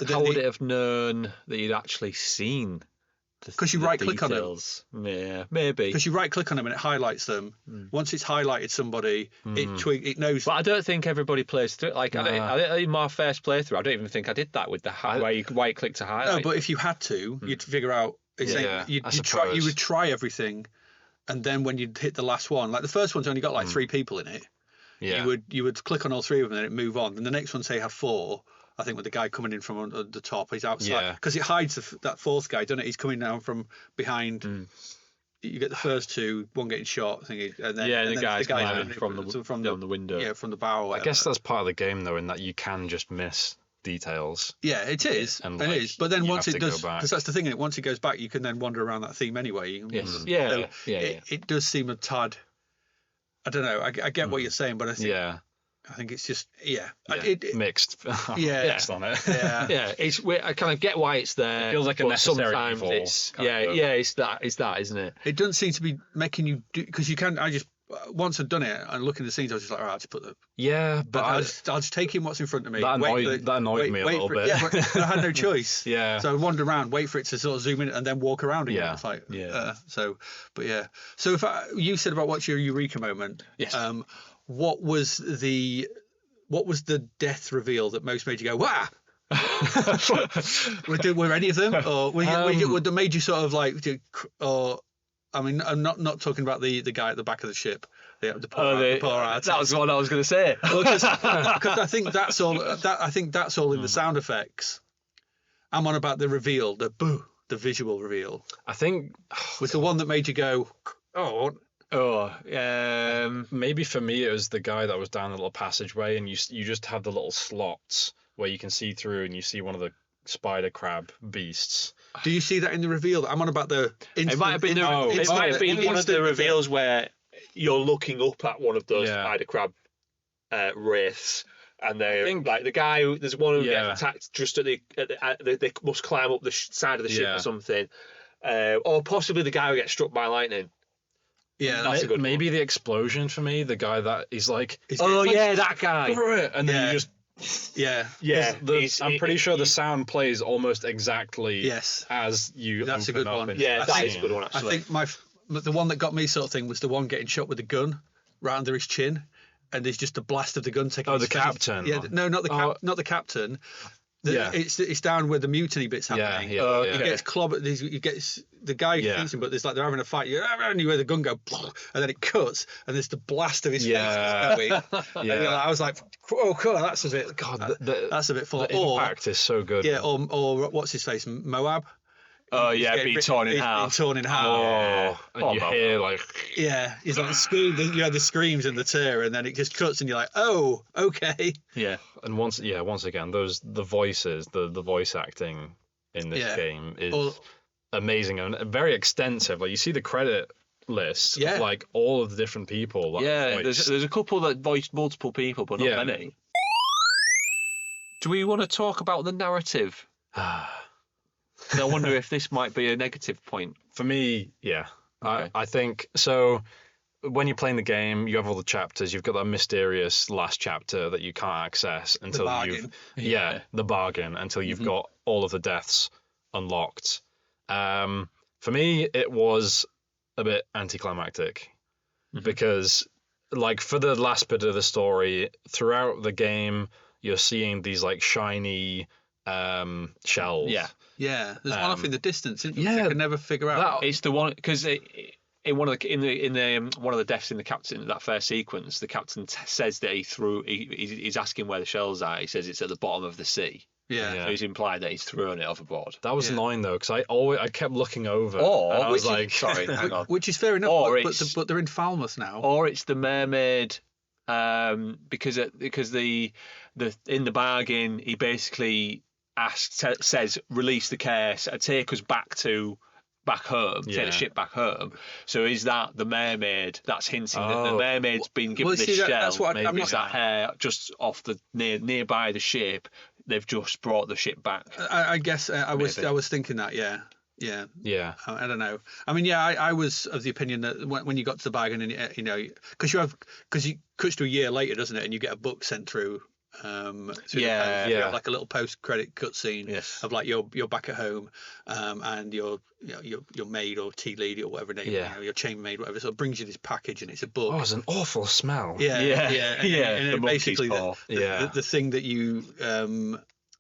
how would it have known that you'd actually seen? Because you right click on them. Yeah, maybe. Because you right click on them and it highlights them. Once it's highlighted somebody, it knows. But I don't think everybody plays through. Like in my first playthrough, I don't even think I did that with the where you right click to highlight. No, but if you had to, you'd figure out. You would try everything, and then when you'd hit the last one, like the first one's only got like 3 people in it. Yeah. You would click on all 3 of them and then it move on. And the next one say have 4. I think with the guy coming in from the top, he's outside because it hides that 4th guy, doesn't it? He's coming down from behind. You get the first 2, one getting shot, and then the guy's coming from the window. Yeah, from the bow. I guess that's part of the game though, in that you can just miss details. Yeah, it is. And it is. But then once it does, because that's the thing. Once it goes back, you can then wander around that theme anyway. Yes. It does seem a tad. I don't know. I get what you're saying, but I think. Yeah. I think it's just mixed. Mixed on it. Yeah. I kind of get why it's there. It feels like a necessary sometimes evil. It's that, isn't it? It doesn't seem to be making you do, because you can. I just once I'd done it and looking at the scenes, I was just like, all right, I'll just put the. Yeah, but I'll just take in what's in front of me. That annoyed me a little bit. Yeah, but I had no choice. Yeah. So I wander around, wait for it to sort of zoom in, and then walk around again. Yeah. It's like, So if you said about what's your eureka moment? Yes. What was the death reveal that most made you go, wah? Were any of them, or were they made you sort of like, or I mean, I'm not talking about the guy at the back of the ship. The poor artist. That was what I was going to say. Because I think that's all. I think that's all in the sound effects. I'm on about the reveal, the visual reveal. I think was the one that made you go, maybe for me it was the guy that was down the little passageway, and you just have the little slots where you can see through, and you see one of the spider crab beasts. Do you see that in the reveal? I'm on about the. It might have been one of the reveals where you're looking up at one of those spider crab wraiths, and they're like the guy who there's one who gets attacked just at they must climb up the side of the ship or something, or possibly the guy who gets struck by lightning. Yeah, that's a good maybe one. The explosion for me, the guy that he's like, that guy, and then you just. I'm pretty sure the sound plays almost exactly as you. That's a good one. That is a good one. Actually, I think the one that got me sort of thing was the one getting shot with the gun right under his chin, and there's just a blast of the gun taking. The captain. Yeah, no, not the captain. It's down where the mutiny bit's happening. He gets clobbered. He gets the guy thinks him, but there's like they're having a fight. And you hear the gun go, and then it cuts, and there's the blast of his face going. And I was like, oh, cool, that's a bit. God, that's a bit full. The impact is so good. Yeah, or what's his face, Moab. Oh yeah, being torn in half. Torn in half. And you hear like. Yeah, he's like scream. You have the screams and the tear, and then it just cuts, and you're like, oh, okay. Yeah, and once again, the voices, the voice acting in this game is amazing and very extensive. Like you see the credit list of like all of the different people. There's a couple that voiced multiple people, but not many. Do we want to talk about the narrative? I wonder if this might be a negative point. For me, yeah. Okay. I think so. When you're playing the game, you have all the chapters. You've got that mysterious last chapter that you can't access until the bargain until you've got all of the deaths unlocked. For me, it was a bit anticlimactic because, like, for the last bit of the story, throughout the game, you're seeing these like shiny shells. Yeah, there's one off in the distance. Isn't there? I can never figure out. It's the one because in one of the deaths in the captain, that first sequence, the captain says that he's asking where the shells are. He says it's at the bottom of the sea. Yeah. So he's implied that he's thrown it overboard. That was annoying though, because I kept looking over. And I was like, sorry, hang on. Which is fair enough. But they're in Falmouth now. Or it's the mermaid. Because in the bargain he basically says release the curse and take us back home, take the ship back home. So is that the mermaid that's hinting that the mermaid's been given this shell? That's what maybe it's that hair just off the nearby the ship. They've just brought the ship back. I guess I was thinking that. Yeah. I don't know. I mean, I was of the opinion that when you got to the bargain, and because it cuts to a year later, doesn't it? And you get a book sent through. Like a little post-credit cutscene of like you're back at home, and your maid or tea lady or whatever name, your chambermaid, whatever. So it brings you this package, and it's a book. Oh, it's an awful smell. And basically the thing that you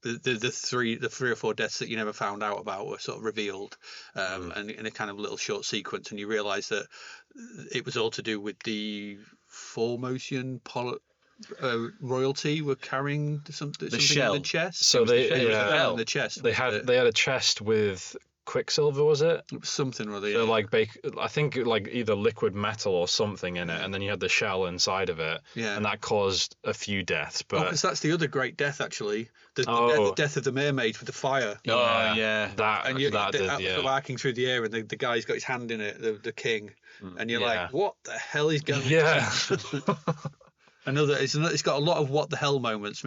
the three or four deaths that you never found out about were sort of revealed, and in a kind of little short sequence, and you realise that it was all to do with the Formosan royalty were carrying something shell. in the chest. So the chest. They had a chest with quicksilver, was it? Something or other. So I think like either liquid metal or something in it, and then you had the shell inside of it, and that caused a few deaths. But because that's the other great death, actually, the death of the mermaid with the fire. Arcing through the air, and the guy's got his hand in it, the king, and you're like, what the hell is going on? Yeah. Another, it's got a lot of what the hell moments.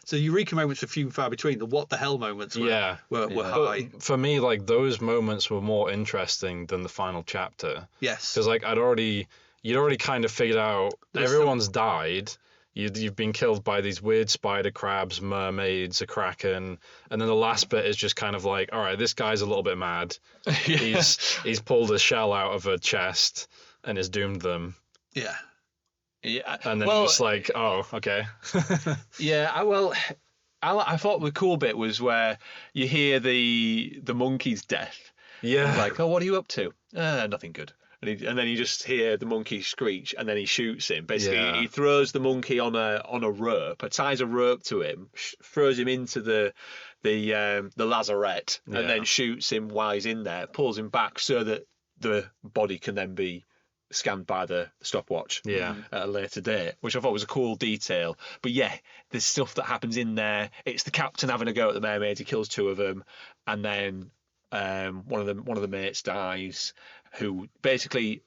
So Eureka moments are few and far between. The what the hell moments were high. But for me, like those moments were more interesting than the final chapter. Yes, because like you'd already kind of figured out everyone's died. You've been killed by these weird spider crabs, mermaids, a kraken, and then the last bit is just kind of like, all right, this guy's a little bit mad. He's pulled a shell out of a chest and has doomed them. Yeah. Yeah, and then it's like, oh, okay. I thought the cool bit was where you hear the monkey's death. Yeah, like, oh, what are you up to? Nothing good. And then you just hear the monkey screech, and then he shoots him. Basically, he throws the monkey on a rope, ties a rope to him, throws him into the lazarette, and then shoots him while he's in there, pulls him back so that the body can then be scanned by the stopwatch at a later date, which I thought was a cool detail. But there's stuff that happens in there. It's the captain having a go at the mermaids. He kills two of them, and then one of the mates dies, who basically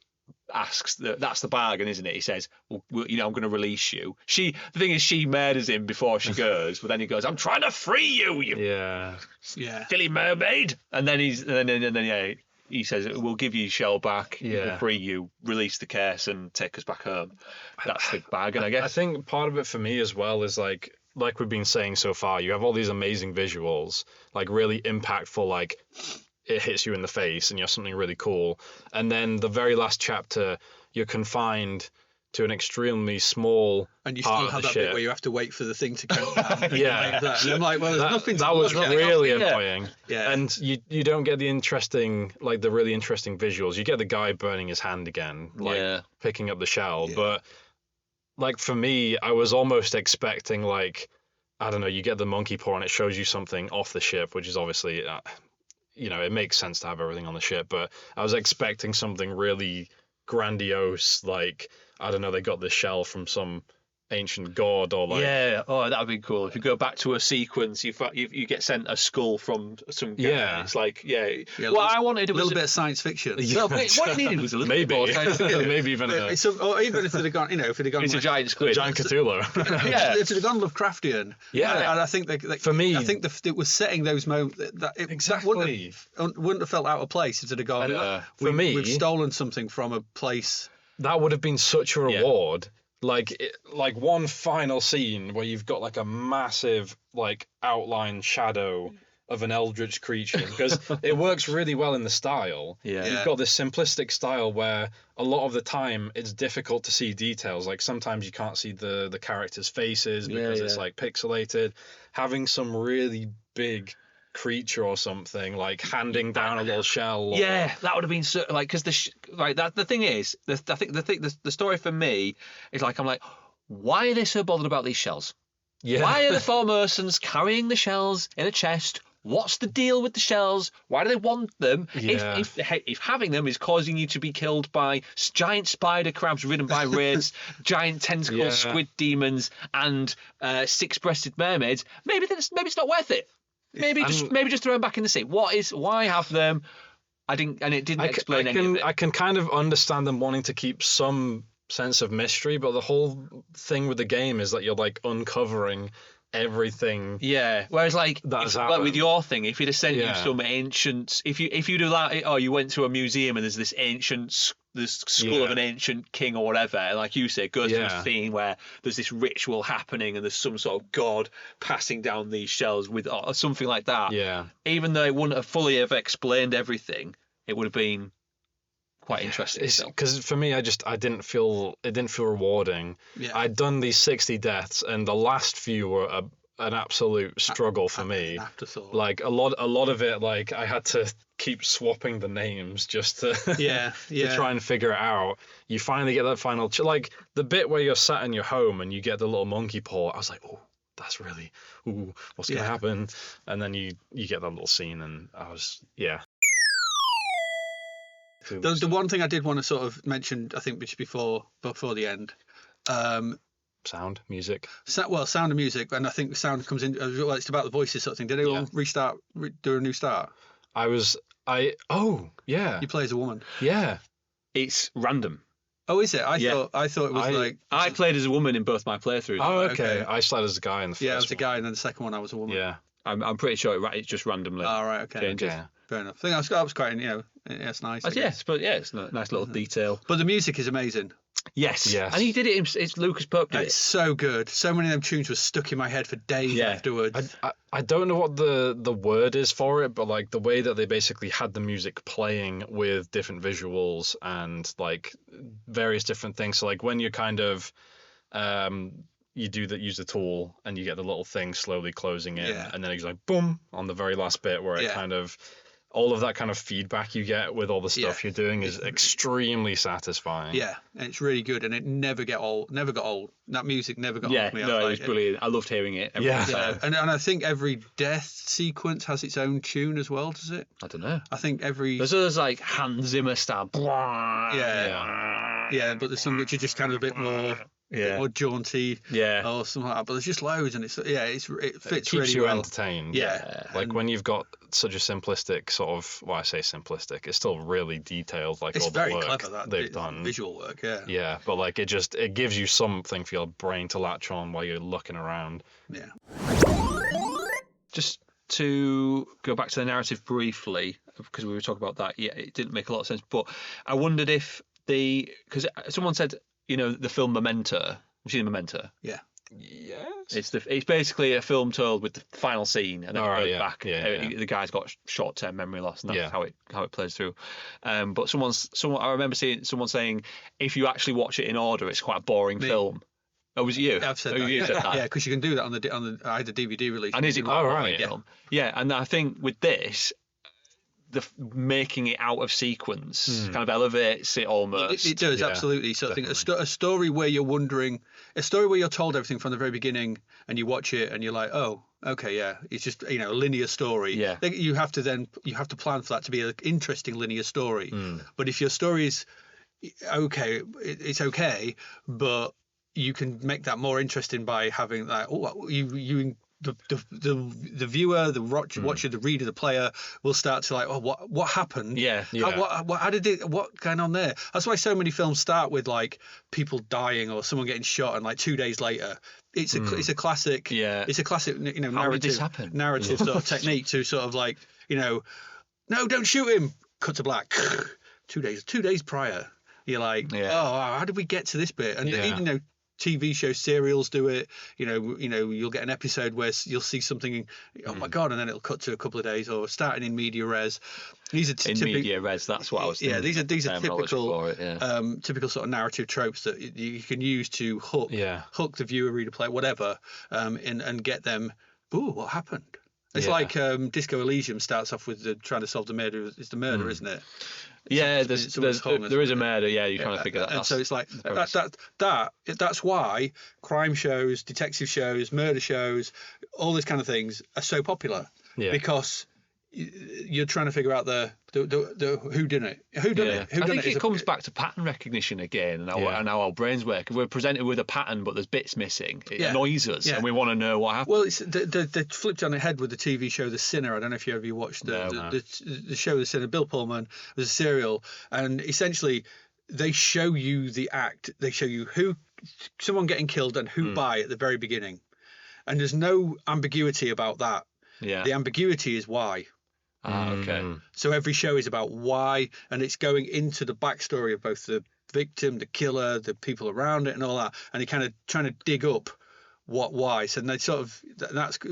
asks that's the bargain, isn't it? He says, well, I'm going to release you. The thing is, she murders him before she goes, but then he goes, I'm trying to free you, you silly mermaid. And then he says, we'll give you your shell back, we'll free you, release the curse, and take us back home. That's the bargain, I guess. I think part of it for me as well is like we've been saying so far, you have all these amazing visuals, like really impactful, like it hits you in the face and you have something really cool. And then the very last chapter, you're confined to an extremely small and you part still of have the that ship. bit where you have to wait for the thing to count down. Yeah. And I'm like, well, there's nothing. That was really annoying. Yeah. And you don't get the really interesting visuals. You get the guy burning his hand again, like picking up the shell. Yeah. But like for me, I was almost expecting like, I don't know, you get the monkey paw and it shows you something off the ship, which is obviously, it makes sense to have everything on the ship. But I was expecting something really grandiose, like, I don't know, they got the shell from some ancient god or like that would be cool. If you go back to a sequence, you get sent a skull from some guy. It's like what I wanted was a little bit of science fiction. What it needed was a little bit more maybe even or even if they'd have gone, if they'd gone, it's a giant squid, giant Cthulhu. If they'd gone Lovecraftian, and I think for me, I think it was setting those moments that wouldn't have felt out of place if they'd have gone. For me, we've stolen something from a place. That would have been such a reward. Like one final scene where you've got like a massive like outline shadow of an eldritch creature, because it works really well in the style. You've got this simplistic style where a lot of the time it's difficult to see details. Like sometimes you can't see the characters' faces because it's like pixelated. Having some really big creature or something like handing down a little shell. That would have been so, like, because the thing is, I think the story for me is like, I'm like, why are they so bothered about these shells? Why are the Formosan's carrying the shells in a chest? What's the deal with the shells? Why do they want them? If having them is causing you to be killed by giant spider crabs ridden by wraiths, giant tentacle squid demons, and six-breasted mermaids, maybe it's not worth it. Maybe just throw them back in the sea. Why have them? It didn't explain any of it. I can kind of understand them wanting to keep some sense of mystery, but the whole thing with the game is that you're like uncovering everything. Whereas like with your thing, if you'd have sent you some ancient, if you'd have like, you went to a museum and there's this skull of an ancient king or whatever, and like you say, goes to a scene where there's this ritual happening and there's some sort of god passing down these shells with or something like that. Even though it wouldn't have fully have explained everything, it would have been quite interesting. Because for me, I didn't feel rewarding. I'd done these 60 deaths, and the last few were an absolute struggle for me. Afterthought. Like a lot of it, like I had to keep swapping the names just to to try and figure it out. You finally get that final like the bit where you're sat in your home and you get the little monkey paw. I was like, oh, that's really what's gonna happen? And then you get that little scene, and I was The one thing I did want to sort of mention, I think, just before the end, sound, music. Sound and music, and I think sound comes in. Well, it's about the voices sort of thing. Did anyone do a new start? You play as a woman. Yeah, it's random. Oh, is it? I thought it was I played as a woman in both my playthroughs. Oh, okay. I started as a guy in the first. Yeah, I was a guy, and then the second one I was a woman. Yeah, I'm pretty sure it's just randomly. Oh, right, okay. Changes. Okay. Fair enough. I think that was quite, it's nice. It's a nice little detail. But the music is amazing. Yes. And he did it. It's Lucas Pope did it. It's so good. So many of them tunes were stuck in my head for days afterwards. I don't know what the word is for it, but like the way that they basically had the music playing with different visuals and like various different things. So like when you're kind of you use the tool and you get the little thing slowly closing in, and then it's like boom on the very last bit where it kind of all of that kind of feedback you get with all the stuff you're doing is extremely satisfying. Yeah, and it's really good, and it never got old. That music never got old for me. No, it was brilliant. I loved hearing it. And I think every death sequence has its own tune as well, does it? I don't know. I think there's like Hans Zimmer style. Yeah, but there's some which are just kind of a bit more more jaunty, or something like that. But there's just loads, and it fits keeps really you well. Entertained. Yeah, like when you've got such a simplistic sort of, well, I say simplistic, it's still really detailed. Like it's all the very work clever that they've done, visual work. Yeah, but like it gives you something for your brain to latch on while you're looking around. Yeah. Just to go back to the narrative briefly, because we were talking about that, it didn't make a lot of sense. But I wondered if because someone said, the film Memento. Have you seen Memento? Yeah. Yes. It's basically a film told with the final scene, and then it goes back. The guy's got short-term memory loss, and that's how it plays through. But I remember seeing someone saying, if you actually watch it in order, it's quite a boring film. Oh, was it you? I've said that. You said that. Yeah, because you can do that on the I had a DVD release. And is it quite a boring film? Yeah, and I think with this, making it out of sequence kind of elevates it almost. It does, absolutely. So definitely. I think a story where you're wondering, a story where you're told everything from the very beginning, and you watch it and you're like, oh, okay, yeah, it's just a linear story. Yeah. You have to plan for that to be an interesting linear story. But if your story is okay, it's okay, but you can make that more interesting by having that. The viewer, the watcher, the reader, the player will start to like, oh, what happened? Yeah. How did it? What going on there? That's why so many films start with like people dying or someone getting shot, and like 2 days later, it's a classic. Yeah. It's a classic, narrative. How did this happen? Narrative sort of technique to sort of like, no, don't shoot him. Cut to black. 2 days prior, you're like, oh, how did we get to this bit? And even TV shows, serials do it. You'll get an episode where you'll see something, oh my god, and then it'll cut to a couple of days, or starting in media res. These are media res. That's what I was thinking. Yeah, these are typical sort of narrative tropes that you can use to hook the viewer, reader, player, whatever, and get them. Ooh, what happened? It's like Disco Elysium starts off with trying to solve the murder. It's the murder, isn't it? Yeah, there is a murder. Yeah, you're trying to figure that out. And so it's like that's why crime shows, detective shows, murder shows, all these kind of things are so popular. Yeah. Because you're trying to figure out the who done it. I think it comes back to pattern recognition again, and how our brains work. If we're presented with a pattern but there's bits missing, it annoys us, and we want to know what happened. Well, it's they flipped on the head with the TV show The Sinner. I don't know if you ever watched the show The Sinner. Bill Pullman was a serial, and essentially they show you the act. They show you someone getting killed and who by at the very beginning, and there's no ambiguity about that. Yeah. The ambiguity is why. Okay. So every show is about why, and it's going into the backstory of both the victim, the killer, the people around it, and all that, and you're kind of trying to dig up why. So they sort of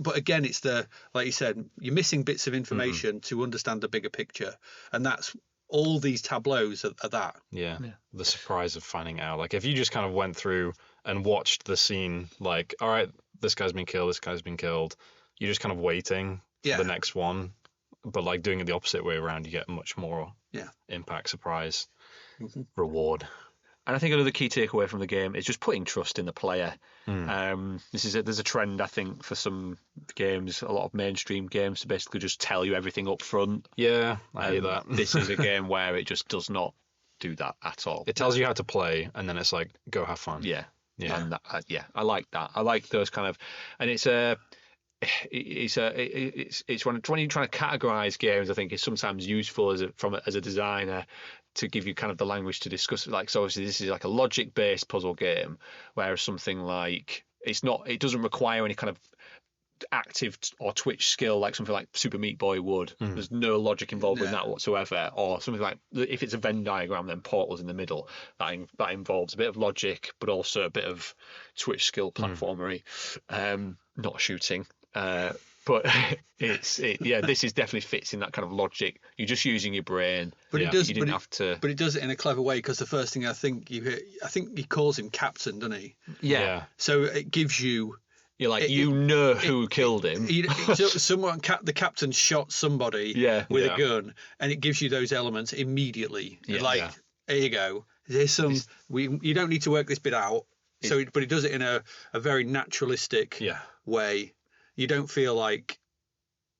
but again, it's like you said, you're missing bits of information to understand the bigger picture, and that's all these tableaus are that. Yeah. The surprise of finding out. Like if you just kind of went through and watched the scene, like, all right, this guy's been killed, you're just kind of waiting for the next one. But like doing it the opposite way around, you get much more impact, surprise, reward. And I think another key takeaway from the game is just putting trust in the player. There's a trend, I think, for some games, a lot of mainstream games, to basically just tell you everything up front. Yeah, I hate that. This is a game where it just does not do that at all. It tells you how to play, and then it's like, go have fun. Yeah. And I like that. I like those kind of, and it's when you're trying to categorize games, I think it's sometimes useful as a designer to give you kind of the language to discuss it. Like, so obviously this is like a logic based puzzle game, whereas something like it doesn't require any kind of active or twitch skill like something like Super Meat Boy would. There's no logic involved in that whatsoever. Or something like, if it's a Venn diagram, then Portal's in the middle. That involves a bit of logic, but also a bit of twitch skill, platformery, not shooting. But this is definitely fits in that kind of logic. You're just using your brain. But it does. You didn't have to. But it does it in a clever way, because the first thing I think he calls him Captain, doesn't he? Yeah. So it gives you. You're like, who killed him. The captain shot somebody with a gun, and it gives you those elements immediately. Here you go. There's some. You don't need to work this bit out. But it does it in a very naturalistic way. You don't feel like.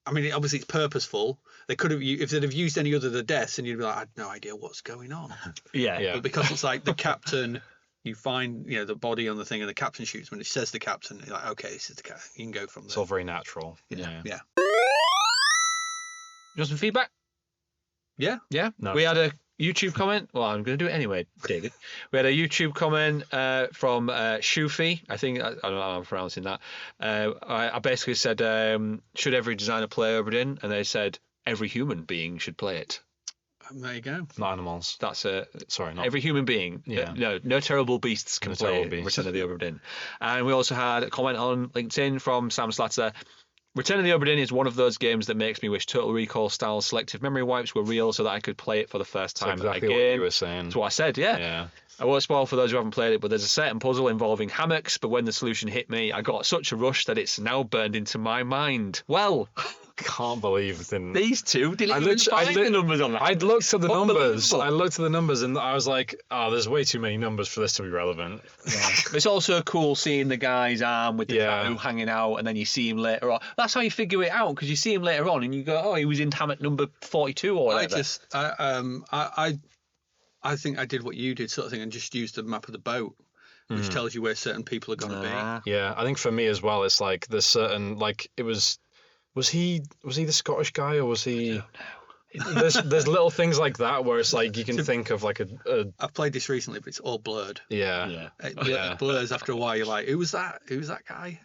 I mean, obviously it's purposeful. They could have, if they'd have used any other of the deaths, and you'd be like, I had no idea what's going on. Yeah. But because it's like the captain. You find, the body on the thing and the captain shoots when it says the captain. You're like, okay, this is the captain. You can go from there. It's all very natural. Yeah. You want some feedback? Yeah. Yeah. No. We had a YouTube comment. Well, I'm going to do it anyway, David. We had a YouTube comment from Shufi. I think I don't know how I'm pronouncing that. I basically said, should every designer play Obra Dinn? And they said every human being should play it. There you go. Not animals. That's not every human being. Yeah. No terrible beasts can play Return of the Obra Dinn. And we also had a comment on LinkedIn from Sam Slatter. Return of the Obra Dinn is one of those games that makes me wish Total Recall style selective memory wipes were real so that I could play it for the first time exactly again. What you were saying. That's what I said, yeah. I won't spoil for those who haven't played it, but there's a certain puzzle involving hammocks, but when the solution hit me, I got such a rush that it's now burned into my mind. Well, can't believe these two didn't even find the numbers on that. I'd looked at the numbers and I was like, oh, there's way too many numbers for this to be relevant. Yeah. It's also cool seeing the guy's arm with the tattoo hanging out, and then you see him later on. That's how you figure it out, because you see him later on and you go, oh, he was in hammock number 42 or whatever. I think I did what you did, sort of thing, and just used the map of the boat, which tells you where certain people are going to be. Yeah, I think for me as well, it's like there's certain, like, it was he the Scottish guy, or was he? There's little things like that where it's like you can think of like a. I've played this recently, but it's all blurred. Yeah. It blurs after a while. You're like, who was that? Who's that guy?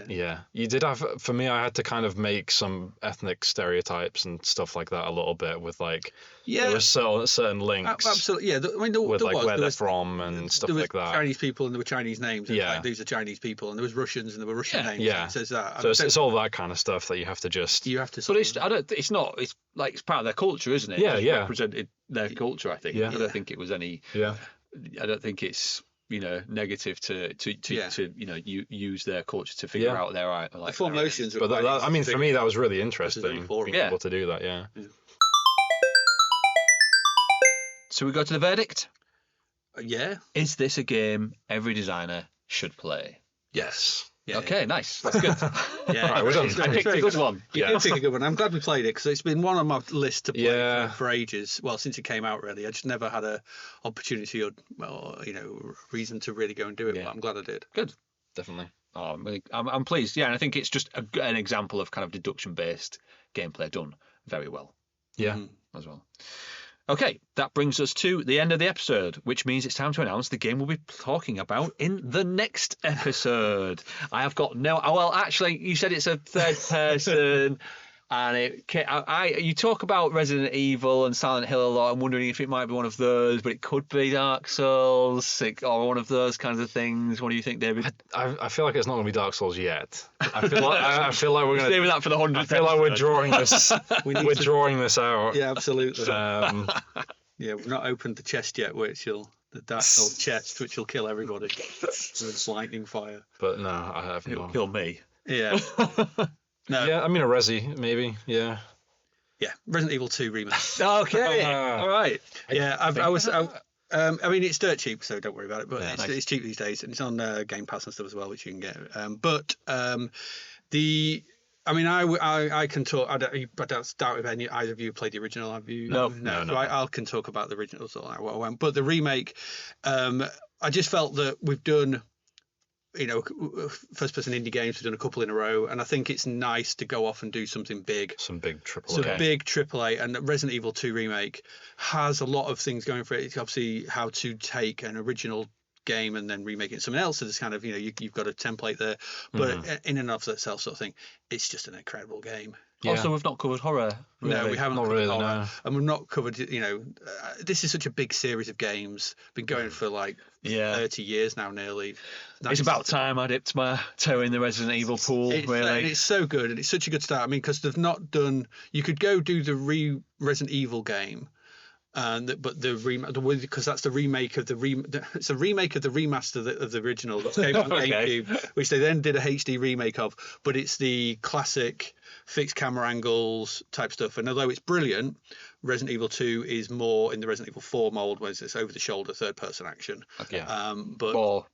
Yeah. You did have, for me, I had to kind of make some ethnic stereotypes and stuff like that a little bit with like, there were certain links. Absolutely, yeah. With like where they're from and stuff like that. There were Chinese people and there were Chinese names. And like, these are Chinese people, and there was Russians and there were Russian names. Yeah. It says that. So it's all that kind of stuff that you have to just. But it's not. It's like it's part of their culture, isn't it? Yeah, it's represented their culture. I think. Yeah. I don't think it was any. Yeah. I don't think it's negative to use their culture to figure out their like the full motions. But I mean, for me, that was really interesting. Being able to do that, yeah. So we go to the verdict. Yeah. Is this a game every designer should play? Yes. Yeah, okay, nice. That's good. Yeah, right, we're done. I picked a good one. You did pick a good one. I'm glad we played it because it's been one on my list to play for ages. Well, since it came out, really. I just never had a opportunity or reason to really go and do it. But I'm glad I did. Good. Definitely. Oh, I'm pleased. Yeah, and I think it's just an example of kind of deduction-based gameplay done very well. Yeah. As well. Okay, that brings us to the end of the episode, which means it's time to announce the game we'll be talking about in the next episode. I have got well, actually, you said it's a third person, and you talk about Resident Evil and Silent Hill a lot. I'm wondering if it might be one of those, but it could be Dark Souls or one of those kinds of things. What do you think, David? I feel like it's not going to be Dark Souls yet. I feel like we're going to stay with that for the 100th. I feel like we're drawing this. We're drawing this out. Yeah, absolutely. We've not opened the chest yet, the Dark Souls chest, which will kill everybody with lightning fire. But no, I haven't. It'll kill me. Yeah. No. Yeah, I mean a Resi, maybe. Yeah. Yeah, Resident Evil 2 remake. Okay. All right. Yeah, I mean, it's dirt cheap, so don't worry about it. But it's cheap these days, and it's on Game Pass and stuff as well, which you can get. I can talk. I don't start with either of you played the original. Have you? No. So I can talk about the original, sort of like what I went. But the remake, I just felt that we've done. First-person indie games. We've done a couple in a row, and I think it's nice to go off and do something big. Some big AAA. Some big AAA, and Resident Evil 2 remake has a lot of things going for it. It's obviously how to take an original game and then remake it into something else. So there's kind of you've got a template there, but in and of itself, sort of thing, it's just an incredible game. Yeah. Also, we've not covered horror. Really. No, we haven't. Not really, horror, no. And we've not covered. This is such a big series of games. Been going for like 30 years now, nearly. It's about time I dipped my toe in the Resident Evil pool. Really, it's so good, and it's such a good start. I mean, because they've not done. You could go do the Resident Evil game. But because that's the remake of it's a remake of the remaster of the original that came on GameCube, which they then did a HD remake of. But it's the classic fixed camera angles type stuff. And although it's brilliant, Resident Evil 2 is more in the Resident Evil 4 mold, where it's over the shoulder third person action. Okay. But more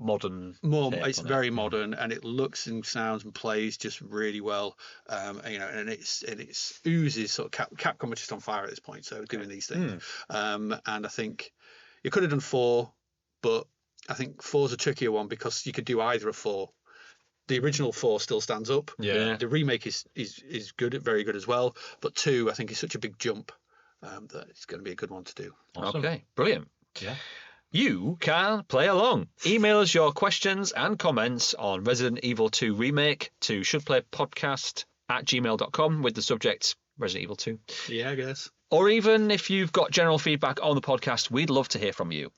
modern. It's very modern, and it looks and sounds and plays just really well. And it's oozes sort of Capcom are just on fire at this point. So doing these things, and I think you could have done 4, but I think 4's a trickier one because you could do either of 4. The original 4 still stands up. Yeah. The remake is good, very good as well. But 2, I think, is such a big jump that it's going to be a good one to do. Awesome. Okay, brilliant. Yeah. You can play along. Email us your questions and comments on Resident Evil 2 Remake to shouldplaypodcast@gmail.com with the subject Resident Evil 2. Yeah, I guess. Or even if you've got general feedback on the podcast, we'd love to hear from you.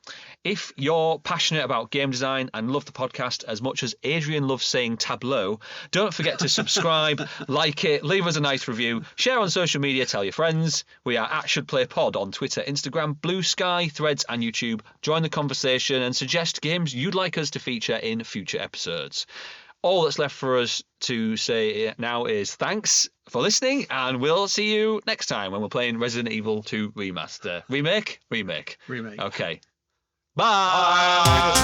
If you're passionate about game design and love the podcast as much as Adrian loves saying tableau, don't forget to subscribe, like it, leave us a nice review, share on social media, tell your friends. We are at Should Play Pod on Twitter, Instagram, Blue Sky, Threads and YouTube. Join the conversation and suggest games you'd like us to feature in future episodes. All that's left for us to say now is thanks for listening, and we'll see you next time when we're playing Resident Evil 2 Remaster. Remake? Remake. Remake. Okay. Bye.